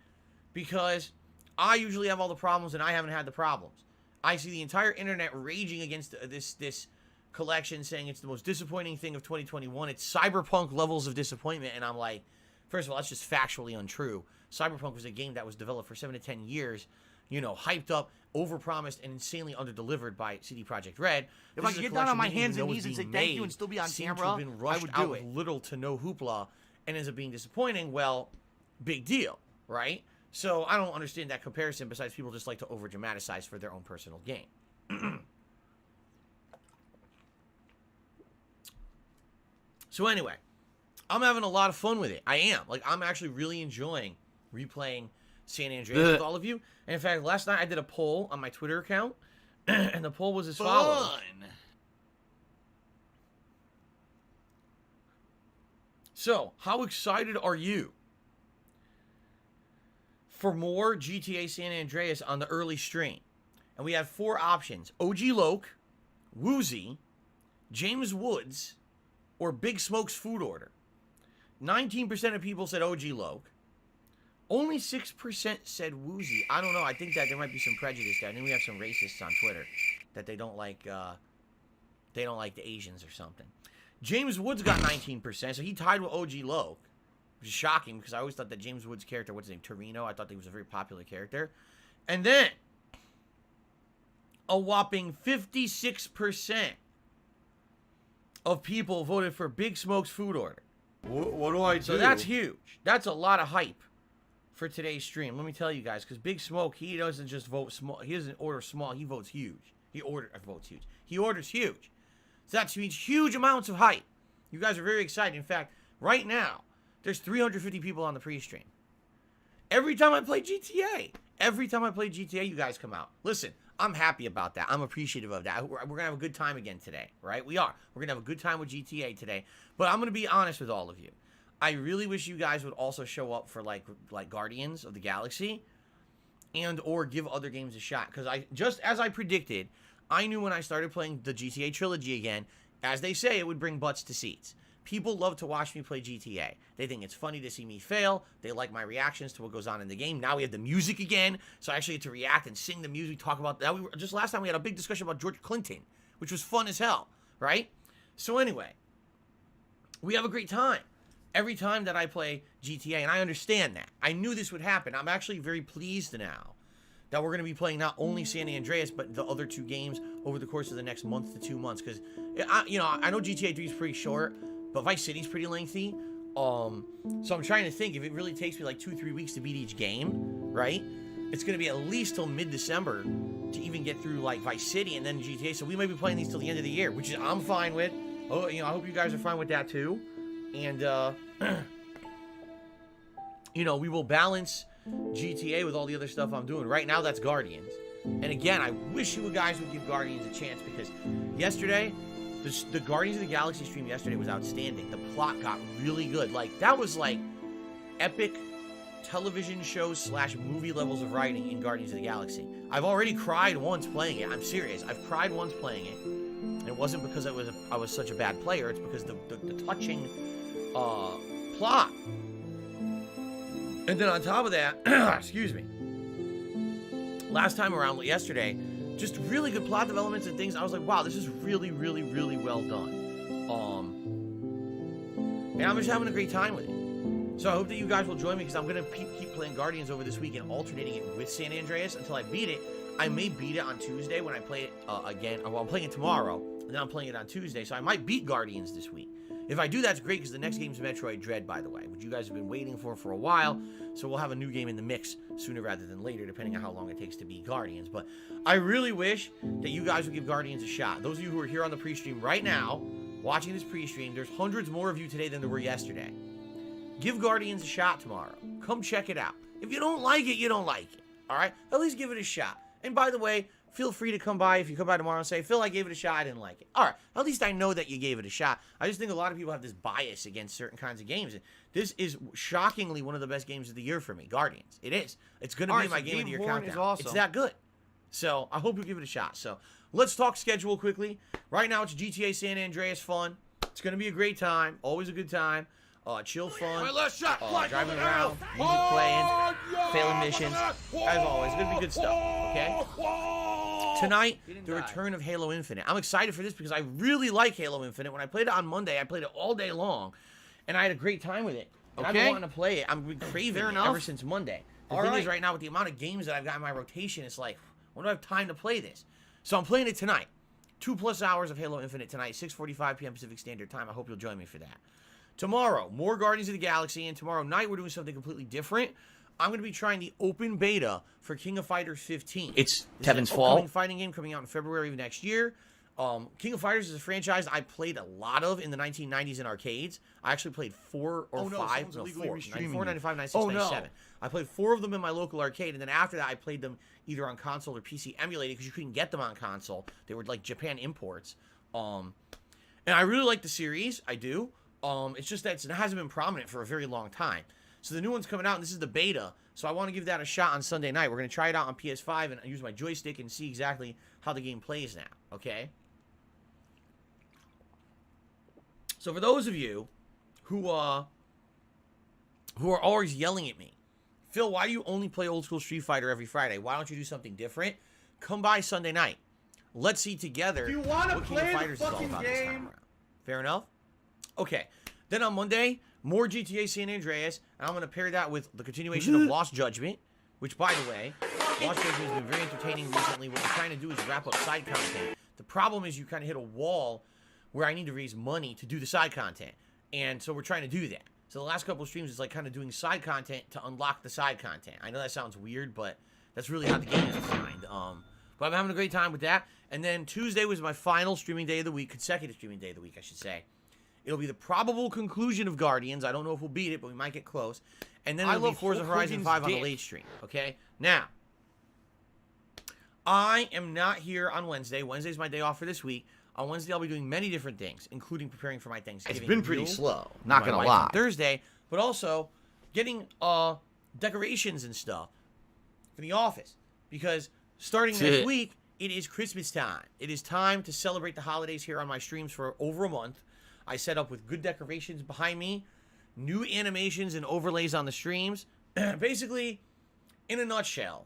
because I usually have all the problems and I haven't had the problems. I see the entire internet raging against this collection, saying it's the most disappointing thing of 2021. It's cyberpunk levels of disappointment, and I'm like, first of all, that's just factually untrue. Cyberpunk was a game that was developed for 7 to 10 years, you know, hyped up, overpromised, and insanely underdelivered by CD Projekt Red. If I could get down on my hands and knees and say thank you and still be on camera, I would do it. Little to no hoopla, and ends up being disappointing. Well, big deal, right? So I don't understand that comparison, besides people just like to over-dramatize for their own personal gain. So anyway, I'm having a lot of fun with it. I am. Like, I'm actually really enjoying replaying San Andreas with all of you. And in fact, last night I did a poll on my Twitter account, and the poll was as follows. So, how excited are you for more GTA San Andreas on the early stream? And we have 4 options: OG Loke, Woozy, James Woods, or Big Smoke's Food Order. 19% of people said OG Loke. Only 6% said Woozy. I don't know. I think that there might be some prejudice there. I think we have some racists on Twitter that they don't like the Asians or something. James Woods got 19%, so he tied with OG Loke, which is shocking because I always thought that James Woods' character, what's his name, Torino, I thought he was a very popular character. And then a whopping 56% of people voted for Big Smoke's Food Order. What do I do? So that's huge. That's a lot of hype for today's stream. Let me tell you guys, because Big Smoke, he doesn't just vote small. He doesn't order small. He votes huge. He votes huge. He orders huge. So that means huge amounts of hype. You guys are very excited. In fact, Right now, there's 350 people on the pre-stream. Every time I play GTA, you guys come out. Listen, I'm happy about that. I'm appreciative of that. We're going to have a good time again today, right? We are. We're going to have a good time with GTA today. But I'm going to be honest with all of you. I really wish you guys would also show up for like Guardians of the Galaxy and or give other games a shot. Because just as I predicted, I knew when I started playing the GTA trilogy again, as they say, it would bring butts to seats. People love to watch me play GTA. They think it's funny to see me fail. They like my reactions to what goes on in the game. Now we have the music again, so I actually get to react and sing the music, talk about that. Just last time we had a big discussion about George Clinton, which was fun as hell, right? So anyway, we have a great time every time that I play GTA, and I understand that. I knew this would happen. I'm actually very pleased now that we're going to be playing not only San Andreas, but the other two games over the course of the next month to 2 months. Because, I know GTA 3 is pretty short, but Vice City's pretty lengthy. So I'm trying to think, if it really takes me like 2-3 weeks to beat each game, right? It's going to be at least till mid-December to even get through like Vice City and then GTA. So we might be playing these till the end of the year, which is I'm fine with. Oh, I hope you guys are fine with that too. And, we will balance GTA with all the other stuff I'm doing. Right now, that's Guardians. And again, I wish you guys would give Guardians a chance because yesterday, the Guardians of the Galaxy stream yesterday was outstanding. The plot got really good. Like, that was like epic television shows / movie levels of writing in Guardians of the Galaxy. I've already cried once playing it. I'm serious. I've cried once playing it. And it wasn't because I was such a bad player. It's because the touching plot. And then on top of that, excuse me, last time around yesterday, just really good plot developments and things. I was like, wow, this is really, really, really well done. And I'm just having a great time with it. So I hope that you guys will join me because I'm going to keep playing Guardians over this week and alternating it with San Andreas until I beat it. I may beat it on Tuesday when I play it again. Well, I'm playing it tomorrow, and then I'm playing it on Tuesday. So I might beat Guardians this week. If I do, that's great because the next game is Metroid Dread, by the way, which you guys have been waiting for a while. So we'll have a new game in the mix sooner rather than later, depending on how long it takes to beat Guardians. But I really wish that you guys would give Guardians a shot. Those of you who are here on the pre-stream right now, watching this pre-stream, there's hundreds more of you today than there were yesterday. Give Guardians a shot tomorrow. Come check it out. If you don't like it, you don't like it. All right? At least give it a shot. And by the way, feel free to come by if you come by tomorrow and say, Phil, I gave it a shot, I didn't like it. All right, at least I know that you gave it a shot. I just think a lot of people have this bias against certain kinds of games. This is shockingly one of the best games of the year for me, Guardians. It is. It's going to be my game of the year countdown. Awesome. It's that good. So I hope you give it a shot. So let's talk schedule quickly. Right now it's GTA San Andreas fun. It's going to be a great time. Always a good time. Chill fun. My last shot. Driving around, music playing, failing missions. As always, it's going to be good stuff, okay? Tonight, the return of Halo Infinite. I'm excited for this because I really like Halo Infinite. When I played it on Monday, I played it all day long, and I had a great time with it. And I've been wanting to play it. I've been craving it ever since Monday. The thing is, right now, with the amount of games that I've got in my rotation, it's like, when do I have time to play this? So I'm playing it tonight. 2+ hours of Halo Infinite tonight, 6:45 p.m. Pacific Standard Time. I hope you'll join me for that. Tomorrow, more Guardians of the Galaxy, and tomorrow night we're doing something completely different. I'm going to be trying the open beta for King of Fighters 15. It's Tevin's Fall. Fighting game coming out in February of next year. King of Fighters is a franchise I played a lot of in the 1990s in arcades. I actually played 4 or 5. No, 4. 94, 95, 96, 97. I played 4 of them in my local arcade, and then after that I played them either on console or PC emulated because you couldn't get them on console. They were like Japan imports. And I really like the series. I do. It's just that it hasn't been prominent for a very long time. So the new one's coming out, and this is the beta. So I want to give that a shot on Sunday night. We're going to try it out on PS5 and use my joystick and see exactly how the game plays now, okay? So for those of you who are always yelling at me, Phil, why do you only play old school Street Fighter every Friday? Why don't you do something different? Come by Sunday night. Let's see together what King of Fighters is all about this time around. Fair enough? Okay. Then on Monday, more GTA San Andreas, and I'm going to pair that with the continuation of Lost Judgment, which, by the way, Lost Judgment has been very entertaining recently. What we're trying to do is wrap up side content. The problem is you kind of hit a wall where I need to raise money to do the side content, and so we're trying to do that. So the last couple of streams is like kind of doing side content to unlock the side content. I know that sounds weird, but that's really how the game is designed. But I'm having a great time with that. And then Tuesday was my final streaming day of the week, consecutive streaming day of the week, I should say. It'll be the probable conclusion of Guardians. I don't know if we'll beat it, but we might get close. And then it'll be Forza Horizon 5 on the late stream, okay? Now, I am not here on Wednesday. Wednesday's my day off for this week. On Wednesday, I'll be doing many different things, including preparing for my Thanksgiving. It's been pretty meal slow, with not my gonna wife lie. on Thursday, but also getting decorations and stuff for the office. Because starting next week, it is Christmas time. It is time to celebrate the holidays here on my streams for over a month. I set up with good decorations behind me, new animations and overlays on the streams. Basically, in a nutshell,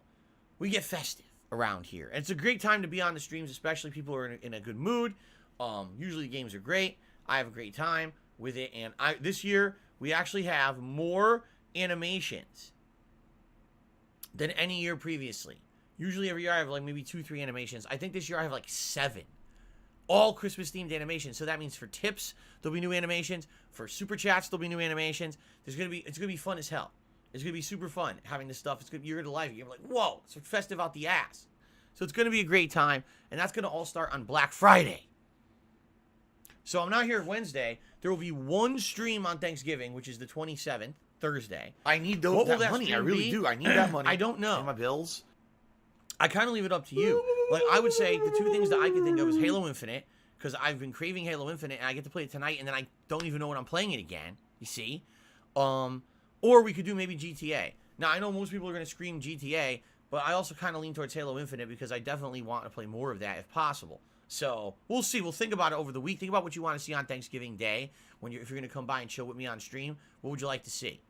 we get festive around here. And it's a great time to be on the streams, especially people who are in a good mood. Usually the games are great. I have a great time with it. And this year, we actually have more animations than any year previously. Usually every year I have like maybe 2-3 animations. I think this year I have like 7. All Christmas themed animations. So that means for tips, there'll be new animations. For super chats, there'll be new animations. It's gonna be fun as hell. It's gonna be super fun having this stuff. You're gonna like it. You're like, whoa, it's festive out the ass. So it's gonna be a great time, and that's gonna all start on Black Friday. So I'm not here Wednesday. There will be one stream on Thanksgiving, which is the 27th, Thursday. I need What that money. I really do. I need that money. I don't know. Pay my bills. I kind of leave it up to you. Like, I would say the 2 things that I can think of is Halo Infinite, because I've been craving Halo Infinite, and I get to play it tonight, and then I don't even know when I'm playing it again, you see? Or we could do maybe GTA. Now, I know most people are going to scream GTA, but I also kind of lean towards Halo Infinite, because I definitely want to play more of that if possible. So, we'll see. We'll think about it over the week. Think about what you want to see on Thanksgiving Day, if you're going to come by and chill with me on stream. What would you like to see?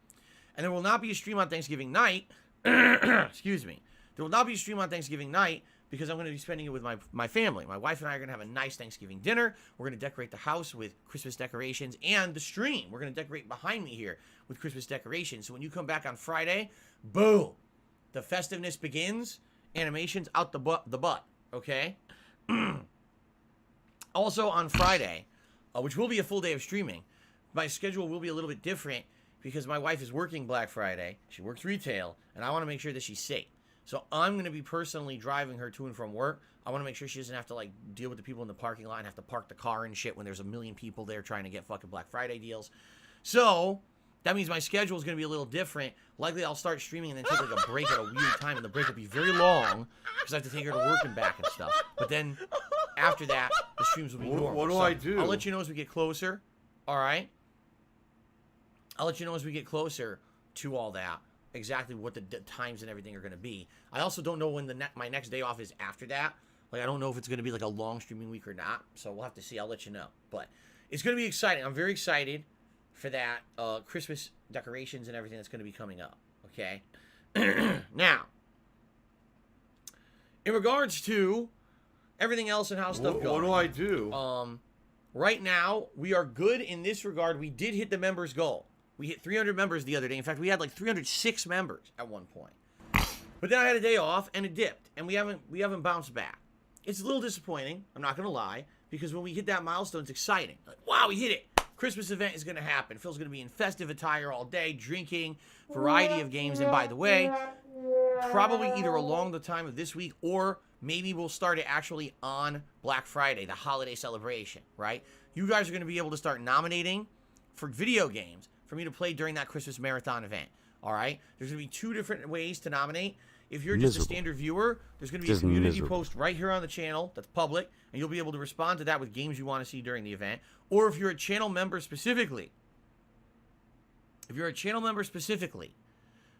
And there will not be a stream on Thanksgiving night. Excuse me. There will not be a stream on Thanksgiving night because I'm going to be spending it with my family. My wife and I are going to have a nice Thanksgiving dinner. We're going to decorate the house with Christmas decorations and the stream. We're going to decorate behind me here with Christmas decorations. So when you come back on Friday, boom, the festiveness begins. Animations out the butt, okay? Also on Friday, which will be a full day of streaming, my schedule will be a little bit different because my wife is working Black Friday. She works retail, and I want to make sure that she's safe. So I'm going to be personally driving her to and from work. I want to make sure she doesn't have to, like, deal with the people in the parking lot and have to park the car and shit when there's a million people there trying to get fucking Black Friday deals. So that means my schedule is going to be a little different. Likely I'll start streaming and then take, like, a break at a weird time, and the break will be very long because I have to take her to work and back and stuff. But then after that, the streams will be normal. What do I do? I'll let you know as we get closer. All right? I'll let you know as we get closer to all that. Exactly what the times and everything are going to be. I also don't know when my next day off is after that. Like, I don't know if it's going to be like a long streaming week or not. So we'll have to see. I'll let you know. But it's going to be exciting. I'm very excited for that Christmas decorations and everything that's going to be coming up. Okay? Now, in regards to everything else and how stuff goes. What do I do? Right now, we are good in this regard. We did hit the members goal. We hit 300 members the other day. In fact, we had like 306 members at one point. But then I had a day off and it dipped, and we haven't bounced back. It's a little disappointing, I'm not gonna lie, because when we hit that milestone, it's exciting. Like, wow, we hit it. Christmas event is gonna happen. Phil's gonna be in festive attire all day, drinking, variety of games. And by the way, probably either along the time of this week or maybe we'll start it actually on Black Friday, the holiday celebration, right? You guys are gonna be able to start nominating for video games for me to play during that Christmas marathon event. All right? There's going to be 2 different ways to nominate. If you're just a standard viewer, there's going to be a community post right here on the channel that's public, and you'll be able to respond to that with games you want to see during the event. Or if you're a channel member specifically,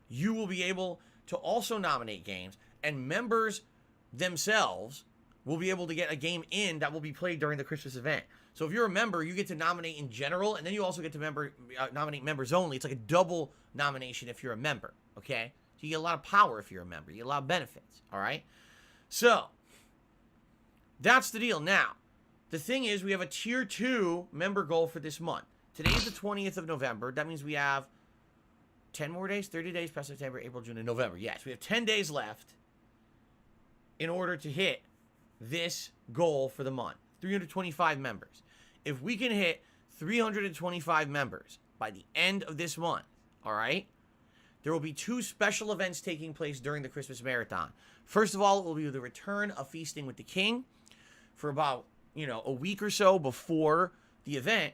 you will be able to also nominate games, and members themselves will be able to get a game in that will be played during the Christmas event. So if you're a member, you get to nominate in general, and then you also get to nominate members only. It's like a double nomination if you're a member, okay? So you get a lot of power if you're a member. You get a lot of benefits, all right? So that's the deal. Now, the thing is, we have a Tier 2 member goal for this month. Today is the 20th of November. That means we have 10 more days, 30 days past September, April, June, and November. Yes, we have 10 days left in order to hit this goal for the month. 325 members. If we can hit 325 members by the end of this month, all right, there will be 2 special events taking place during the Christmas marathon. First of all, it will be the return of Feasting with the King for about, a week or so before the event.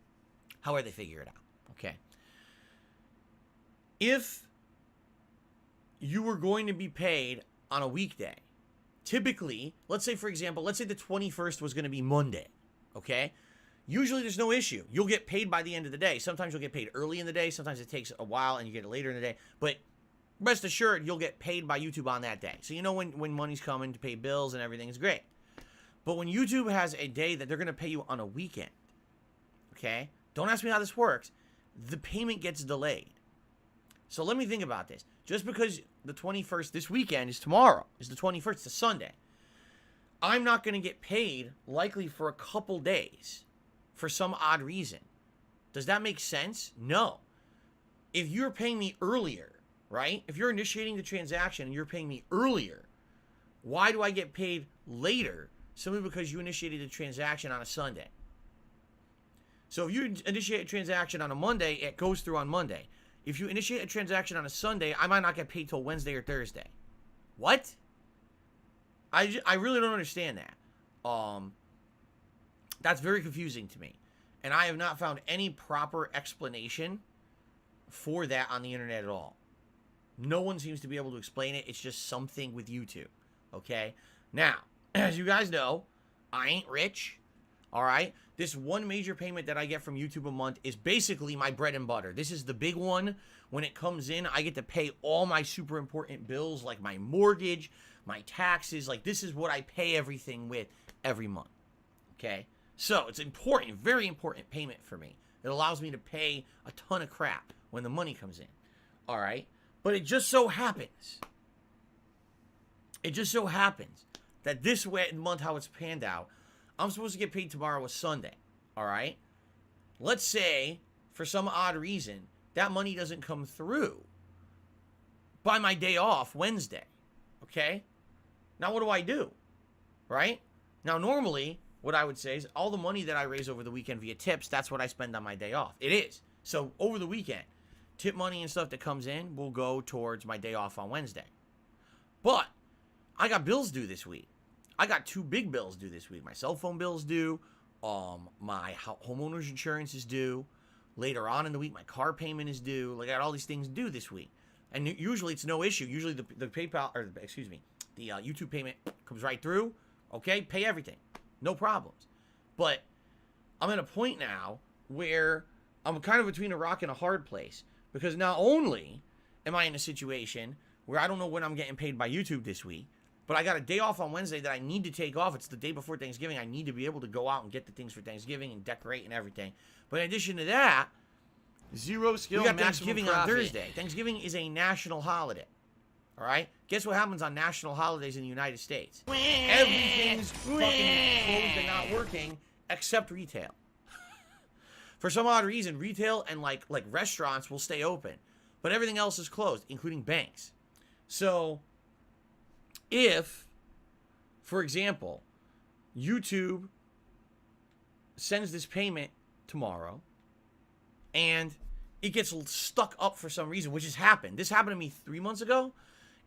However they figure it out, okay? If you were going to be paid on a weekday, typically, let's say, for example, let's say the 21st was going to be Monday, okay? Usually there's no issue. You'll get paid by the end of the day. Sometimes you'll get paid early in the day. Sometimes it takes a while and you get it later in the day. But rest assured, you'll get paid by YouTube on that day. So you know when money's coming to pay bills and everything is great. But when YouTube has a day that they're going to pay you on a weekend, okay? Don't ask me how this works. The payment gets delayed. So let me think about this. Just because the 21st, this weekend, is tomorrow, is the 21st, it's a Sunday, I'm not going to get paid likely for a couple days for some odd reason. Does that make sense? No. If you're paying me earlier, right? If you're initiating the transaction and you're paying me earlier, why do I get paid later simply because you initiated the transaction on a Sunday? So if you initiate a transaction on a Monday, it goes through on Monday. If you initiate a transaction on a Sunday, I might not get paid till Wednesday or Thursday. What? I really don't understand that. That's very confusing to me. And I have not found any proper explanation for that on the internet at all. No one seems to be able to explain it. It's just something with YouTube. Okay? Now, as you guys know, I ain't rich. All right? This one major payment that I get from YouTube a month is basically my bread and butter. This is the big one. When it comes in, I get to pay all my super important bills, like my mortgage, my taxes. Like, this is what I pay everything with every month. Okay? So, it's important, very important payment for me. It allows me to pay a ton of crap when the money comes in. All right? But it just so happens that this month, how it's panned out, I'm supposed to get paid tomorrow, a Sunday. All right? Let's say, for some odd reason, that money doesn't come through by my day off, Wednesday. Okay? Now, what do? Right? Now, normally, what I would say is all the money that I raise over the weekend via tips, that's what I spend on my day off. It is. So, over the weekend, tip money and stuff that comes in will go towards my day off on Wednesday. But I got bills due this week. I got 2 big bills due this week. My cell phone bill's due. My homeowner's insurance is due. Later on in the week, my car payment is due. Like, I got all these things due this week. And usually it's no issue. Usually the PayPal, or excuse me, the YouTube payment comes right through. Okay, pay everything. No problems. But I'm at a point now where I'm kind of between a rock and a hard place. Because not only am I in a situation where I don't know when I'm getting paid by YouTube this week, but I got a day off on Wednesday that I need to take off. It's the day before Thanksgiving. I need to be able to go out and get the things for Thanksgiving and decorate and everything. But in addition to that, zero skill, we got maximum Thanksgiving profit. on Thursday. Thanksgiving is a national holiday. All right? Guess what happens on national holidays in the United States? Everything's fucking closed and not working except retail. For some odd reason, retail and like restaurants will stay open, but everything else is closed, including banks. So, if, for example, YouTube sends this payment tomorrow and it gets stuck up for some reason, which has happened. This happened to me 3 months ago.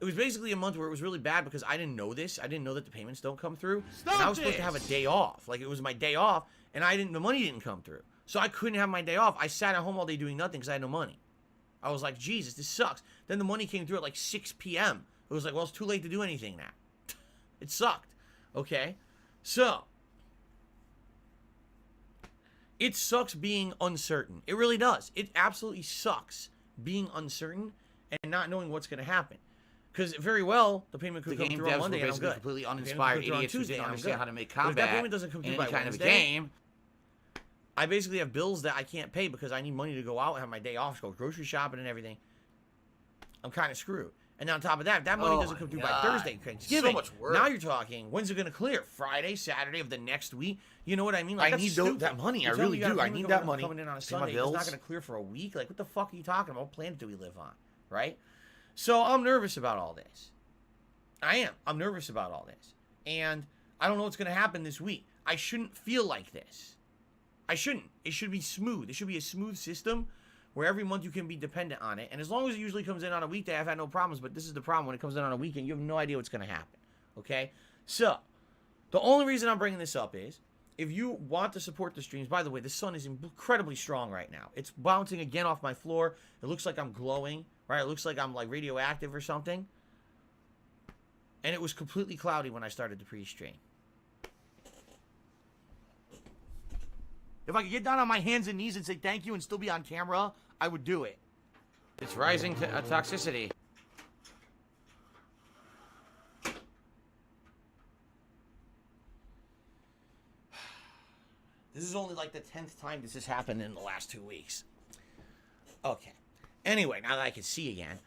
It was basically a month where it was really bad because I didn't know this. I didn't know that the payments don't come through. And I was supposed to have a day off. Like, it was my day off, and the money didn't come through. So I couldn't have my day off. I sat at home all day doing nothing because I had no money. I was like, Jesus, this sucks. Then the money came through at like 6 p.m. It was like, well, it's too late to do anything now. It sucked. Okay? So, it sucks being uncertain. It really does. It absolutely sucks being uncertain and not knowing what's going to happen. Because very well, the payment could come through on Monday and I'm good. Completely uninspired idiots who didn't understand how to make combat. But if that payment doesn't come through by kind Wednesday, of a game, I basically have bills that I can't pay because I need money to go out and have my day off, go grocery shopping and everything. I'm kind of screwed. And on top of that, if that money doesn't come through by Thursday, Thanksgiving, so much work. Now you're talking, when's it going to clear? Friday, Saturday of the next week? You know what I mean? Like, I need that money. I really do. I need that money. Coming in on a Pay my Sunday, it's bills. not going to clear for a week. Like, what the fuck are you talking about? What planet do we live on? Right? So I'm nervous about all this. I am. I'm nervous about all this. And I don't know what's going to happen this week. I shouldn't feel like this. I shouldn't. It should be smooth. It should be a smooth system where every month you can be dependent on it. And as long as it usually comes in on a weekday, I've had no problems. But this is the problem. When it comes in on a weekend, you have no idea what's going to happen. Okay? So, the only reason I'm bringing this up is if you want to support the streams, by the way, the sun is incredibly strong right now. It's bouncing again off my floor. It looks like I'm glowing, right? It looks like I'm like radioactive or something. And it was completely cloudy when I started the pre-stream. If I could get down on my hands and knees and say thank you and still be on camera, I would do it. It's rising to toxicity. This is only like the 10th time this has happened in the last 2 weeks. Okay. Anyway, now that I can see again,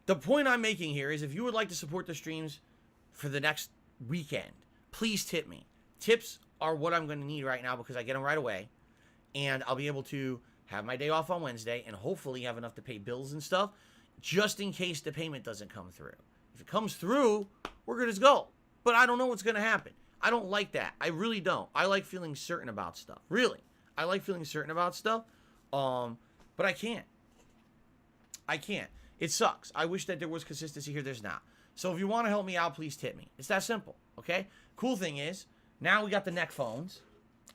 the point I'm making here is if you would like to support the streams for the next weekend, please tip me. Tips are what I'm going to need right now because I get them right away, and I'll be able to have my day off on Wednesday and hopefully have enough to pay bills and stuff just in case the payment doesn't come through. If it comes through, we're good to go. But I don't know what's going to happen. I don't like that. I really don't. I like feeling certain about stuff. Really. I like feeling certain about stuff. But I can't. I can't. It sucks. I wish that there was consistency here. There's not. So if you want to help me out, please tip me. It's that simple. Okay? Cool thing is, now we got the neck phones.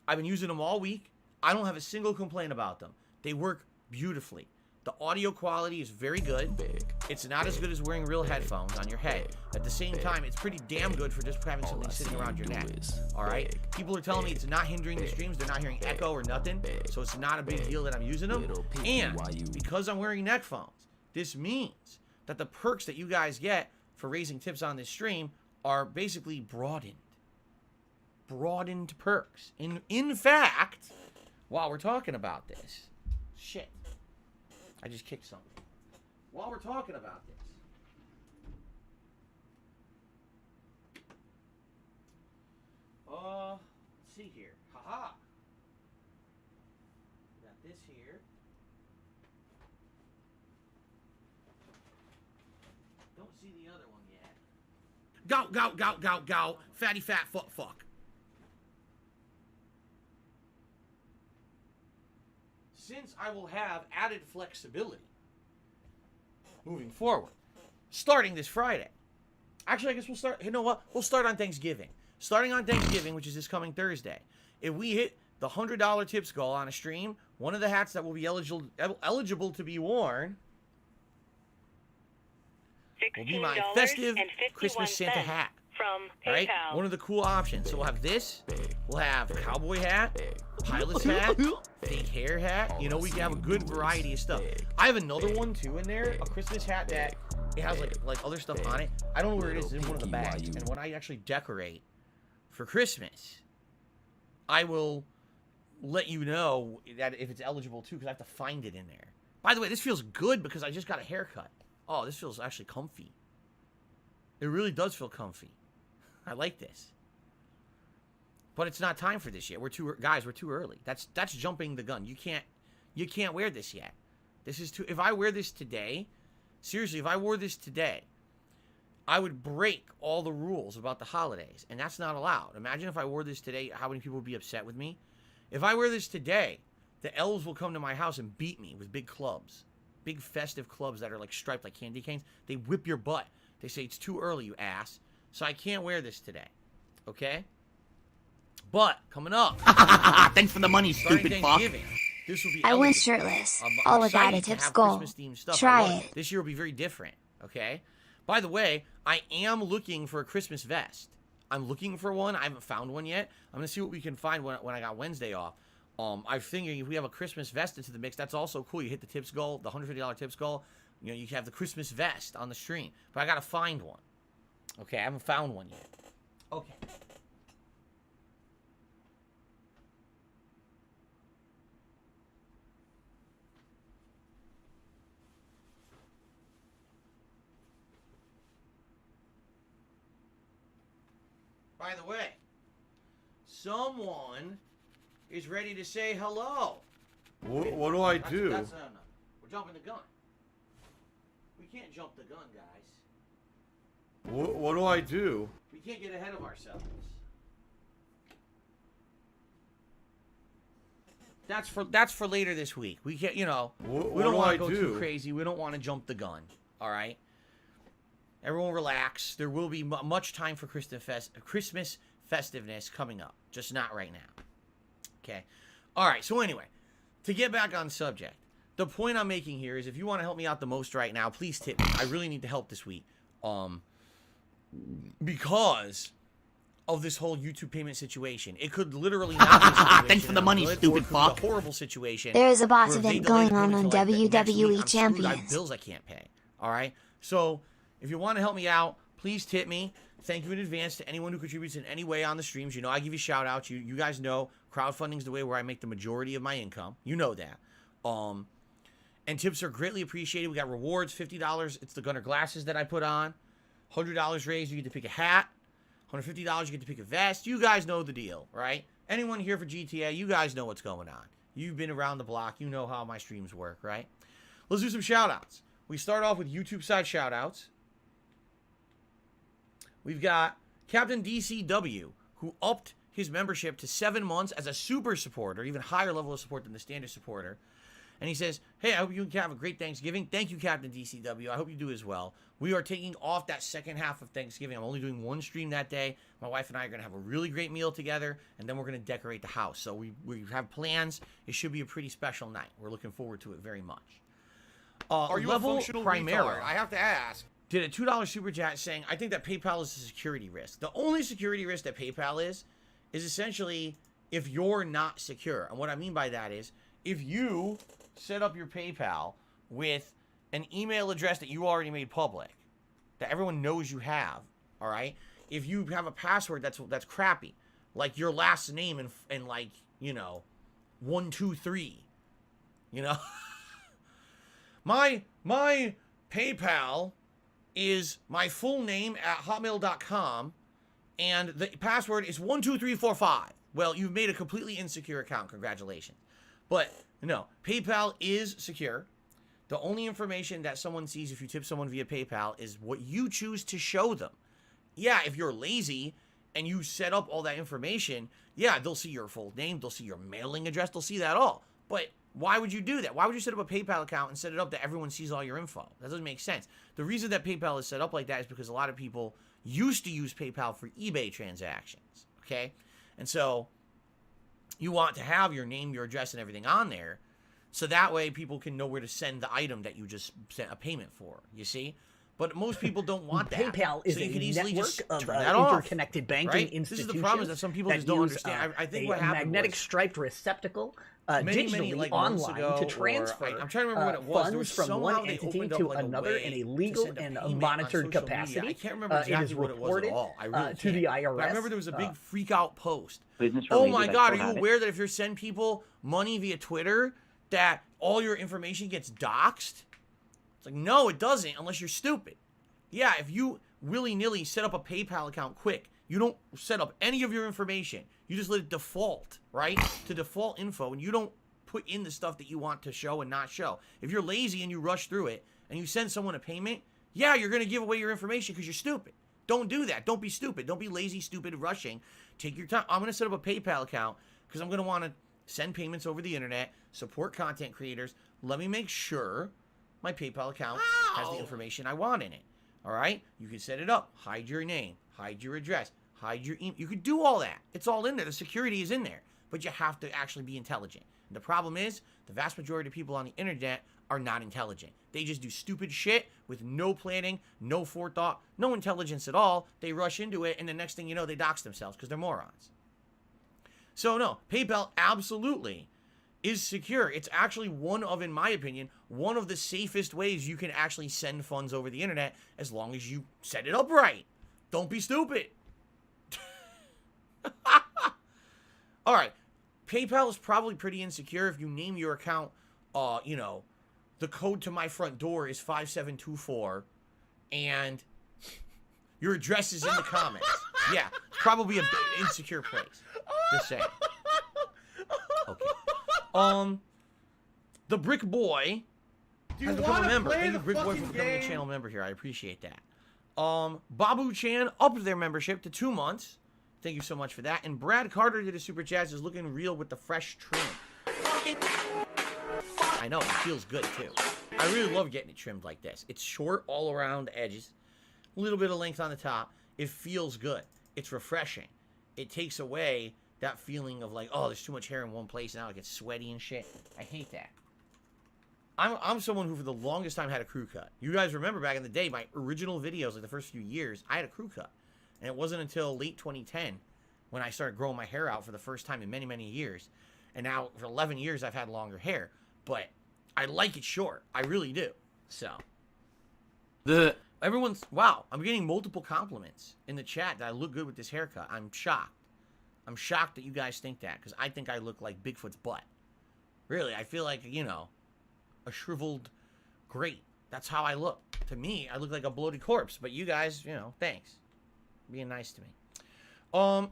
I've been using them all week. I don't have a single complaint about them. They work beautifully. The audio quality is very good. It's not as good as wearing real headphones on your head. At the same time, it's pretty damn good for just having something sitting around your neck. All right? People are telling me it's not hindering the streams. They're not hearing echo or nothing. So it's not a big deal that I'm using them. And because I'm wearing neck phones, this means that the perks that you guys get for raising tips on this stream are basically broadened. Broadened perks. In fact, while we're talking about this, shit. I just kicked something. While we're talking about this, let's see here. Haha. We got this here. Don't see the other one yet. Gout, gout, gout, gout, gout. Fatty, fat, fuck, fuck. Since I will have added flexibility moving forward, starting this Friday. Actually, I guess we'll start, you know what? We'll start on Thanksgiving. Starting on Thanksgiving, which is this coming Thursday. If we hit the $100 tips goal on a stream, one of the hats that will be eligible to be worn will be my festive Christmas Santa hat. From right? PayPal. One of the cool options. So we'll have this. We'll have cowboy hat, pilot's hat, fake hair hat. You know, we can have a good variety of stuff. I have another one too in there, a Christmas hat that it has like other stuff on it. I don't know where it is. It's in one of the bags. And when I actually decorate for Christmas, I will let you know that if it's eligible too, because I have to find it in there. By the way, this feels good because I just got a haircut. Oh, this feels actually comfy. It really does feel comfy. I like this. But it's not time for this yet. We're too early. That's jumping the gun. You can't wear this yet. This is too, if I wear this today, seriously, if I wore this today, I would break all the rules about the holidays, and that's not allowed. Imagine if I wore this today, how many people would be upset with me? If I wear this today, the elves will come to my house and beat me with big clubs. Big festive clubs that are like striped like candy canes. They whip your butt. They say it's too early, you ass. So I can't wear this today. Okay? But, coming up. Thanks for the money, stupid fuck. This will be I went eligible. shirtless, I'm all without a excited to tips have goal. Christmas-themed stuff. I Try love it. This year will be very different. Okay? By the way, I am looking for a Christmas vest. I'm looking for one. I haven't found one yet. I'm going to see what we can find when I got Wednesday off. I'm thinking if we have a Christmas vest into the mix, that's also cool. You hit the tips goal, the $150 tips goal. You know, you can have the Christmas vest on the stream. But I got to find one. Okay, I haven't found one yet. Okay. By the way, someone is ready to say hello. What do I do? That's enough. We're jumping the gun. We can't jump the gun, guys. What do I do? We can't get ahead of ourselves. That's for later this week. We can't, you know. We don't want to go too crazy. We don't want to jump the gun. All right. Everyone relax. There will be much time for Christmas festiveness coming up. Just not right now. Okay? Alright, so anyway, to get back on subject, the point I'm making here is if you want to help me out the most right now, please tip me. I really need the help this week. Because of this whole YouTube payment situation. It could literally not be a situation. Thanks for the money, stupid fuck. A horrible situation. There is a boss where if they event delay going on payment on till, like, the next week, WWE I'm screwed. I have Champions. bills I can't pay. All right? So, if you want to help me out, please tip me. Thank you in advance to anyone who contributes in any way on the streams. You know I give you shout-outs. You guys know crowdfunding is the way where I make the majority of my income. You know that. And tips are greatly appreciated. We got rewards, $50. It's the Gunner glasses that I put on. $100 raised, you get to pick a hat. $150, you get to pick a vest. You guys know the deal, right? Anyone here for GTA, you guys know what's going on. You've been around the block. You know how my streams work, right? Let's do some shout-outs. We start off with YouTube side shout-outs. We've got Captain DCW, who upped his membership to 7 months as a super supporter, even higher level of support than the standard supporter. And he says, hey, I hope you have a great Thanksgiving. Thank you, Captain DCW. I hope you do as well. We are taking off that second half of Thanksgiving. I'm only doing one stream that day. My wife and I are going to have a really great meal together, and then we're going to decorate the house. So we have plans. It should be a pretty special night. We're looking forward to it very much. Are you a functional retard? I have to ask. Did a $2 super chat saying, I think that PayPal is a security risk. The only security risk that PayPal is essentially if you're not secure. And what I mean by that is if you set up your PayPal with an email address that you already made public, that everyone knows you have, all right? If you have a password that's crappy, like your last name and like, you know, 123, you know? My PayPal is my full name at hotmail.com, and the password is 12345. Well, you've made a completely insecure account. Congratulations. But no, PayPal is secure. The only information that someone sees if you tip someone via PayPal is what you choose to show them. Yeah, if you're lazy and you set up all that information, yeah, they'll see your full name, they'll see your mailing address, they'll see that all. But why would you do that? Why would you set up a PayPal account and set it up that everyone sees all your info? That doesn't make sense. The reason that PayPal is set up like that is because a lot of people used to use PayPal for eBay transactions, okay? And so you want to have your name, your address, and everything on there so that way people can know where to send the item that you just sent a payment for, you see? But most people don't want that. PayPal is so you a can easily network just of turn that off, interconnected banking right? institutions. This is the problem, is that some people just don't understand. I think what happened magnetic was striped receptacle many, digitally like, months online ago, to transfer I'm trying to remember what it was. There was funds from one somehow they entity opened up, to like, a another way in a to legal send a and payment on monitored social capacity. media. I can't remember exactly it is what it was reported at all. I really to the IRS. But I remember there was a big freak out post. Business Oh related, my I God, are still you have it. aware that if you send people money via Twitter, that all your information gets doxxed? It's like, no, it doesn't, unless you're stupid. Yeah, if you willy-nilly set up a PayPal account quick, you don't set up any of your information. You just let it default, right, to default info, and you don't put in the stuff that you want to show and not show. If you're lazy and you rush through it, and you send someone a payment, yeah, you're going to give away your information because you're stupid. Don't do that. Don't be stupid. Don't be lazy, stupid, rushing. Take your time. I'm going to set up a PayPal account because I'm going to want to send payments over the internet, support content creators. Let me make sure my PayPal account has the information I want in it. All right? You can set it up. Hide your name. Hide your address. Hide your email. You could do all that. It's all in there. The security is in there. But you have to actually be intelligent. And the problem is, the vast majority of people on the internet are not intelligent. They just do stupid shit with no planning, no forethought, no intelligence at all. They rush into it, and the next thing you know, they dox themselves because they're morons. So no, PayPal absolutely is secure. It's actually one of, in my opinion, one of the safest ways you can actually send funds over the internet as long as you set it up right. Don't be stupid. All right. PayPal is probably pretty insecure if you name your account, you know, the code to my front door is 5724 and your address is in the comments. Yeah, probably a insecure place. Just saying. Okay. The Brick Boy has become a member. Thank you, Brick Boy, for becoming a channel member here. I appreciate that. Babu Chan upped their membership to 2 months. Thank you so much for that. And Brad Carter did a super chat, is looking real with the fresh trim. I know, it feels good too. I really love getting it trimmed like this. It's short all around the edges, a little bit of length on the top. It feels good. It's refreshing. it takes away that feeling of like, oh, there's too much hair in one place now, it gets sweaty and shit. I hate that. I'm someone who for the longest time had a crew cut. You guys remember back in the day, my original videos, like the first few years, I had a crew cut. And it wasn't until late 2010 when I started growing my hair out for the first time in many, many years. And now for 11 years, I've had longer hair. But I like it short. I really do. So. Everyone's, wow, I'm getting multiple compliments in the chat that I look good with this haircut. I'm shocked. I'm shocked that you guys think that, because I think I look like Bigfoot's butt. Really, I feel like, you know, a shriveled grape. That's how I look. To me, I look like a bloated corpse. But you guys, you know, thanks. Being nice to me.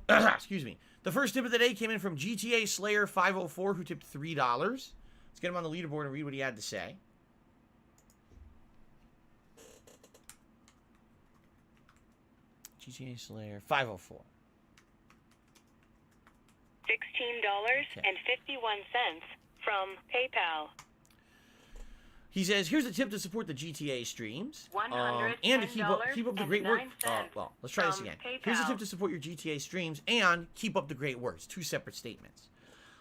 Excuse me. The first tip of the day came in from GTA Slayer 504, who tipped $3. Let's get him on the leaderboard and read what he had to say. GTA Slayer 504. $16.51 from PayPal. He says, here's a tip to support the GTA streams. And to keep up the great work. Well, let's try this again. PayPal. Here's a tip to support your GTA streams and keep up the great works. Two separate statements.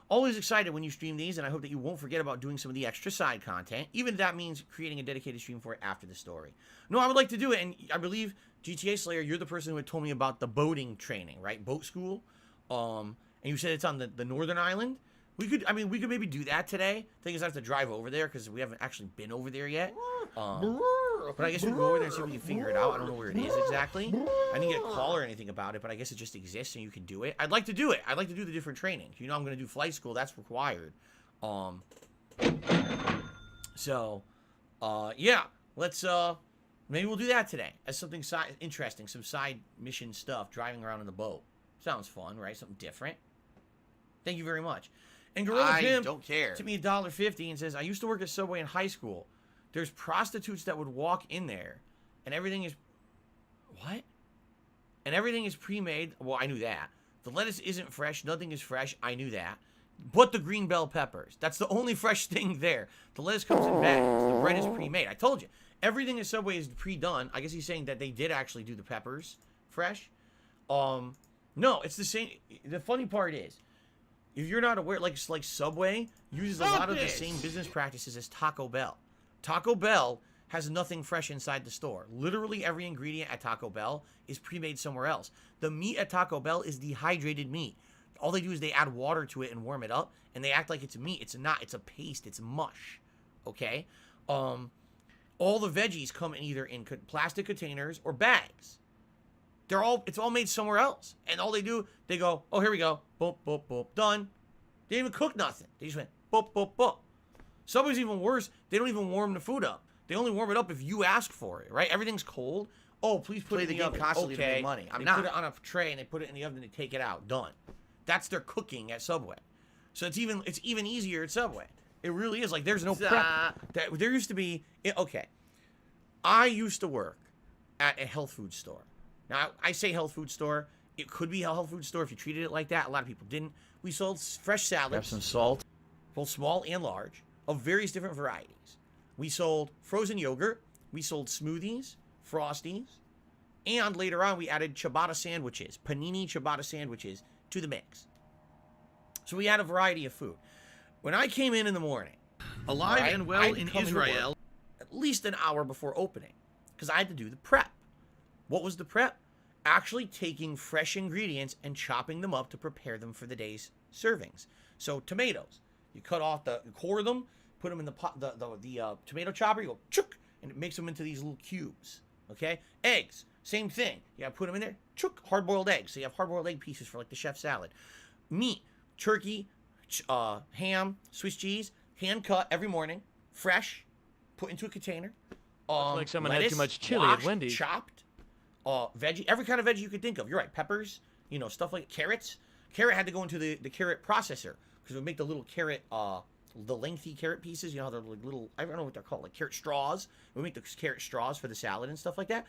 Always excited when you stream these, and I hope that you won't forget about doing some of the extra side content, even if that means creating a dedicated stream for it after the story. No, I would like to do it, and I believe, GTA Slayer, you're the person who had told me about the boating training, right? Boat school. And you said it's on the Northern Island. We could maybe do that today. Thing is, I have to drive over there because we haven't actually been over there yet. But I guess we can go over there and see if we can figure it out. I don't know where it is exactly. I didn't get a call or anything about it, but I guess it just exists and you can do it. I'd like to do it. I'd like to do the different training. You know, I'm going to do flight school. That's required. Yeah. Let's, maybe we'll do that today as something interesting. Some side mission stuff, driving around in the boat. Sounds fun, right? Something different. Thank you very much. And Gorilla Jim don't care. Took me $1.50 and says, I used to work at Subway in high school. There's prostitutes that would walk in there, and everything is... What? And everything is pre-made. Well, I knew that. The lettuce isn't fresh. Nothing is fresh. I knew that. But the green bell peppers. That's the only fresh thing there. The lettuce comes in bags. The bread is pre-made. I told you. Everything at Subway is pre-done. I guess he's saying that they did actually do the peppers fresh. No, it's the same. The funny part is, if you're not aware, like Subway uses a lot of the same business practices as Taco Bell. Taco Bell has nothing fresh inside the store. Literally every ingredient at Taco Bell is pre-made somewhere else. The meat at Taco Bell is dehydrated meat. All they do is they add water to it and warm it up, and they act like it's meat. It's not. It's a paste. It's mush. Okay? All the veggies come in either in plastic containers or bags. It's all made somewhere else. And all they do, they go, oh, here we go. Boop, boop, boop. Done. They didn't even cook nothing. They just went, boop, boop, boop. Subway's even worse. They don't even warm the food up. They only warm it up if you ask for it, right? Everything's cold. Oh, please put it in the oven. Constantly okay. to make money. They put it on a tray and they put it in the oven and they take it out. Done. That's their cooking at Subway. So it's even easier at Subway. It really is. Like, there's no prep. There used to be... Okay. I used to work at a health food store. Now, I say health food store. It could be a health food store if you treated it like that. A lot of people didn't. We sold fresh salads. Have some salt. Both small and large, of various different varieties. We sold frozen yogurt. We sold smoothies, Frosties. And later on, we added ciabatta sandwiches, panini ciabatta sandwiches, to the mix. So we had a variety of food. When I came in the morning, Alive and well in Israel, at least an hour before opening, because I had to do the prep. What was the prep? Actually taking fresh ingredients and chopping them up to prepare them for the day's servings. So tomatoes, you core them, put them in the tomato chopper, you go chook, and it makes them into these little cubes. Okay? Eggs, same thing. You gotta put them in there, chook, hard-boiled eggs. So you have hard-boiled egg pieces for like the chef salad. Meat, turkey, ham, Swiss cheese, hand cut every morning, fresh, put into a container. Like someone lettuce, had too much chili washed, at Wendy's. Chopped. Veggie, every kind of veggie you could think of. You're right. Peppers, stuff like carrots. Carrot had to go into the carrot processor because it would make the little carrot, the lengthy carrot pieces. You know, they're like little, I don't know what they're called, like carrot straws. We make the carrot straws for the salad and stuff like that.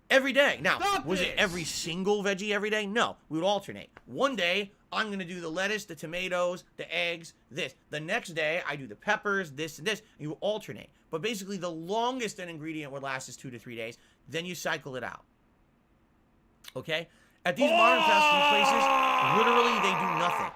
Every day. Now, was it every single veggie every day? No. We would alternate. One day, I'm going to do the lettuce, the tomatoes, the eggs, this. The next day, I do the peppers, this, and this. And you alternate. But basically, the longest an ingredient would last is 2 to 3 days. Then you cycle it out. Okay? At these modern fast food places, literally they do nothing.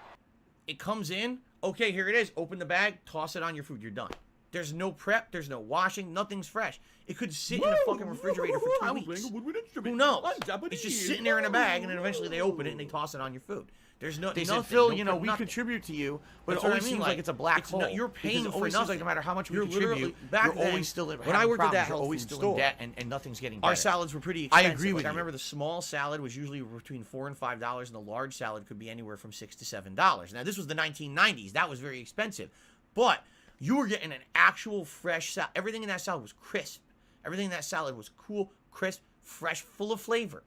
It comes in, okay, here it is. Open the bag, toss it on your food. You're done. There's no prep. There's no washing. Nothing's fresh. It could sit in a fucking refrigerator for 2 weeks. Who knows? It's just sitting there in a bag, and then eventually they open it and they toss it on your food. There's no They nothing. said, Phil, no you know, prep, we nothing. contribute to you, but That's it what I always mean, seems like it's a black hole. You're paying because it for always nothing. seems like no matter how much we You're contribute, literally back you're then, always still when I worked at that you're health always food store. in debt and nothing's getting Our better. salads were pretty I expensive. agree with Like, you. I remember the small salad was usually between $4 and $5, and the large salad could be anywhere from $6 to $7. Now, this was the 1990s. That was very expensive. But you were getting an actual fresh salad. Everything in that salad was crisp. Everything in that salad was cool, crisp, fresh, full of flavor.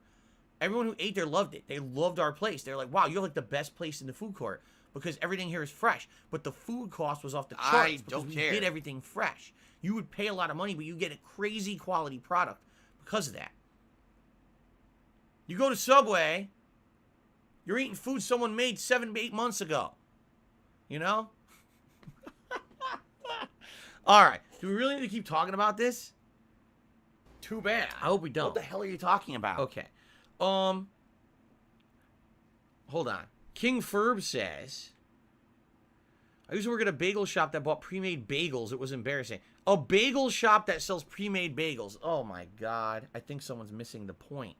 Everyone who ate there loved it. They loved our place. They're like, wow, you're like the best place in the food court because everything here is fresh. But the food cost was off the charts I because don't we care. did everything fresh. You would pay a lot of money, but you get a crazy quality product because of that. You go to Subway, you're eating food someone made 7 to 8 months ago. You know? All right. Do we really need to keep talking about this? Too bad. I hope we don't. What the hell are you talking about? Okay. Hold on. King Ferb says, I used to work at a bagel shop that bought pre-made bagels. It was embarrassing. A bagel shop that sells pre-made bagels. Oh my God. I think someone's missing the point.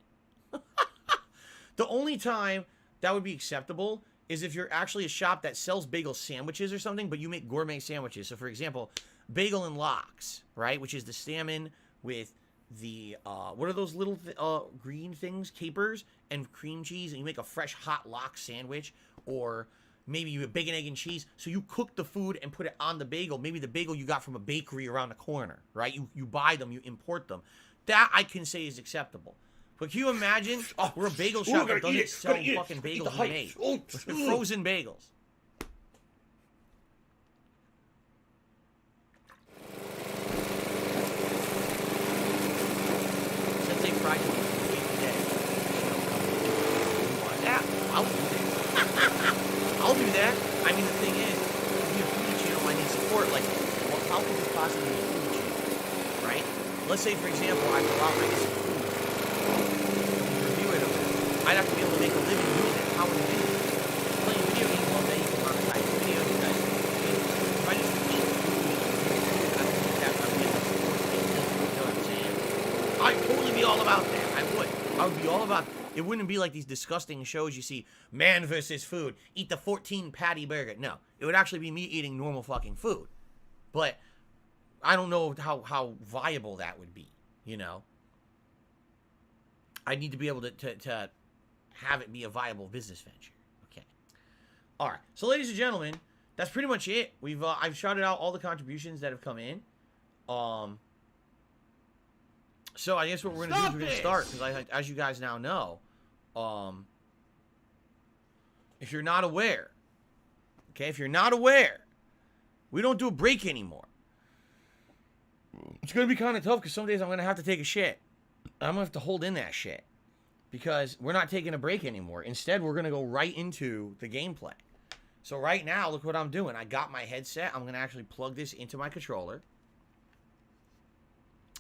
The only time that would be acceptable is if you're actually a shop that sells bagel sandwiches or something, but you make gourmet sandwiches. So for example, Bagel and Lox, right? Which is the salmon with the, what are those little green things? Capers and cream cheese, and you make a fresh hot lox sandwich, or maybe you have bacon, egg, and cheese. So you cook the food and put it on the bagel. Maybe the bagel you got from a bakery around the corner, right? You buy them, you import them. That I can say is acceptable. But can you imagine we're a bagel shop that doesn't sell fucking bagels we made? Frozen bagels. Since they fried it today. Yeah, I'll do that. I'll do that. I mean, the thing is, to be a foodie channel, I need support. Like, well, how could this possibly be a foodie channel, right? Let's say, for example, I go out and I get some food. Review it. I'd have to be able to make a living doing it. How would I do it? Playing video games all day, you can monetize videos, you guys. If I just eat food, I don't think that I'm getting the support to make it. You know what I'm saying? I'd totally be all about that. I would. I would be all about it. Wouldn't be like these disgusting shows you see, man versus food, eat the 14 patty burger. No, it would actually be me eating normal fucking food. But I don't know how viable that would be, you know? I need to be able to have it be a viable business venture. Okay. All right. So, ladies and gentlemen, that's pretty much it. I've shouted out all the contributions that have come in. So I guess what we're gonna do is we're gonna start because as you guys now know, if you're not aware, okay, we don't do a break anymore. It's gonna be kind of tough because some days I'm gonna have to take a shit. I'm gonna have to hold in that shit because we're not taking a break anymore. Instead, we're gonna go right into the gameplay. So right now, look what I'm doing. I got my headset. I'm gonna actually plug this into my controller.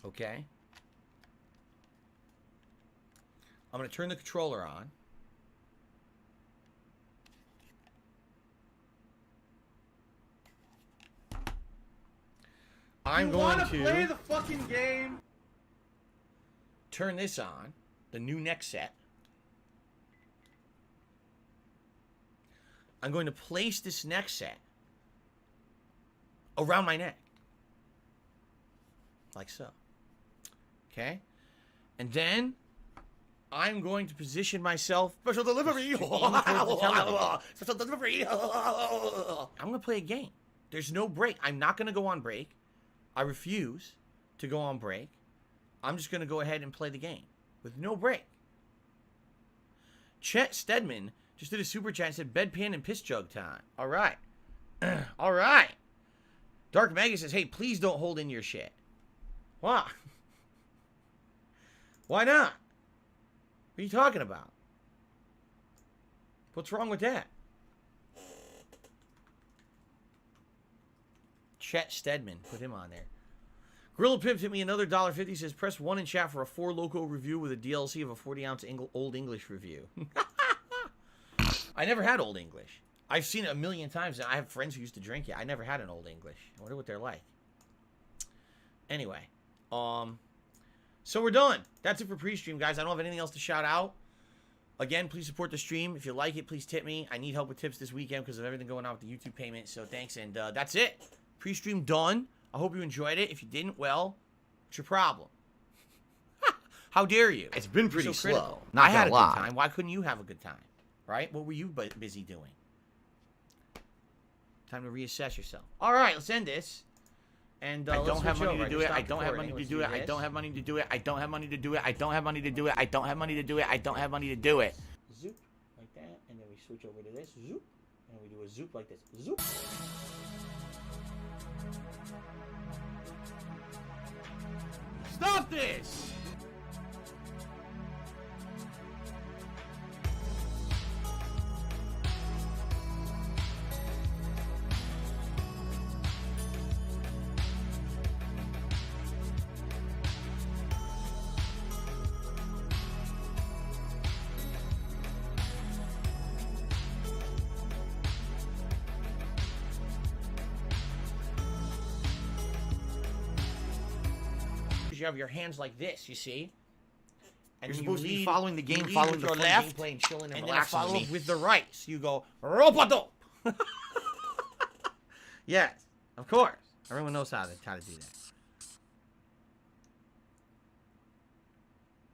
Okay. I'm going to turn the controller on. I'm going to play the fucking game. Turn this on, the new neck set. I'm going to place this neck set around my neck. Like so. Okay? And then I'm going to position myself. Special delivery. Special delivery. I'm going to play a game. There's no break. I'm not going to go on break. I refuse to go on break. I'm just going to go ahead and play the game with no break. Chet Stedman just did a super chat and said bedpan and piss jug time. All right. All right. Dark Magus says, hey, please don't hold in your shit. Why? Why not? What are you talking about? What's wrong with that? Chet Stedman. Put him on there. Gorilla Pimps hit me another $1.50. Says press 1 in chat for a 4 Loco review with a DLC of a 40-ounce Old English review. I never had Old English. I've seen it a million times, and I have friends who used to drink it. I never had an Old English. I wonder what they're like. Anyway, so we're done. That's it for pre-stream, guys. I don't have anything else to shout out. Again, please support the stream. If you like it, please tip me. I need help with tips this weekend because of everything going on with the YouTube payment. So thanks, and that's it. Pre-stream done. I hope you enjoyed it. If you didn't, well, what's your problem? How dare you? It's been pretty You're so critical. slow. I had a good time. Why couldn't you have a good time? Right? What were you busy doing? Time to reassess yourself. All right, let's end this. And I don't have money to do it. I don't have money to do it. I don't have money to do it. I don't have money to do it. I don't have money to do it. I don't have money to do it. I don't have money to do it. Zoop like that, and then we switch over to this. Zoop, and we do a zoop like this. Zoop. Stop this! You have your hands like this, you see? And You're you supposed to be lead- following the game, you following lead the with your fun left, gameplay and chilling and and then relaxing follow with me. with the right. So you go, ropato. Yes, of course. Everyone knows how to do that.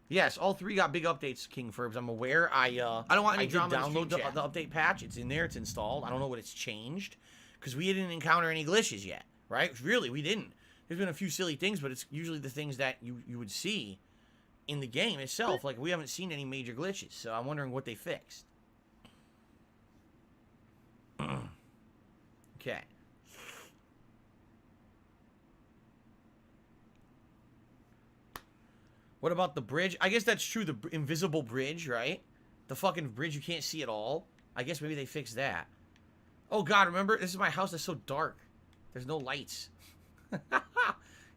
Yes, all 3 got big updates, King Furbs. I'm aware. I don't want any drama. Download the update patch. It's in there. It's installed. I don't know what it's changed because we didn't encounter any glitches yet, right? Really, we didn't. There's been a few silly things, but it's usually the things that you would see in the game itself. Like, we haven't seen any major glitches, so I'm wondering what they fixed. Okay. What about the bridge? I guess that's true, the invisible bridge, right? The fucking bridge you can't see at all. I guess maybe they fixed that. Oh, God, remember? This is my house that's so dark. There's no lights.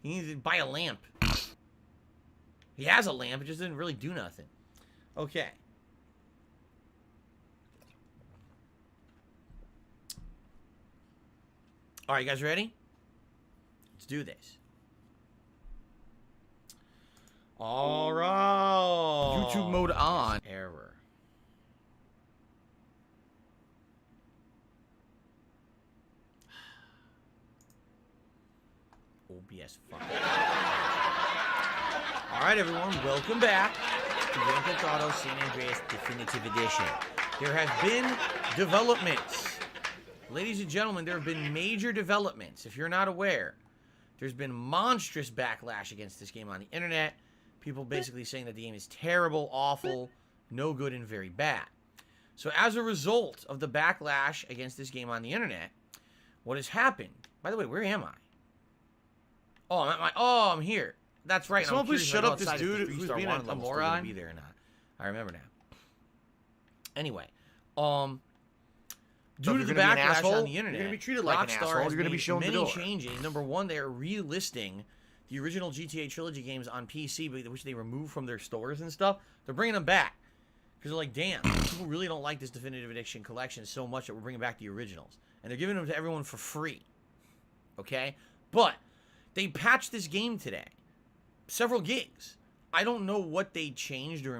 He needs to buy a lamp. He has a lamp, it just didn't really do nothing. Okay. All right, you guys ready? Let's do this. All right. YouTube mode on. Error. OBS fuck. Alright everyone, welcome back to Grand Theft Auto San Andreas Definitive Edition. There have been developments. Ladies and gentlemen, there have been major developments. If you're not aware, there's been monstrous backlash against this game on the internet. People basically saying that the game is terrible, awful, no good, and very bad. So as a result of the backlash against this game on the internet, what has happened? By the way, where am I? Oh, I'm at my. Oh, I'm here. That's right. Someone please shut up this dude who's being a moron. Be there or not? I remember now. Anyway, due to the backlash on the internet, you're gonna be treated like an asshole. You're gonna be shown the door. Many changes. Number one, they're relisting the original GTA Trilogy games on PC, which they removed from their stores and stuff. They're bringing them back because they're like, damn, people really don't like this Definitive Edition collection so much that we're bringing back the originals, and they're giving them to everyone for free. Okay, but they patched this game today. Several gigs. I don't know what they changed or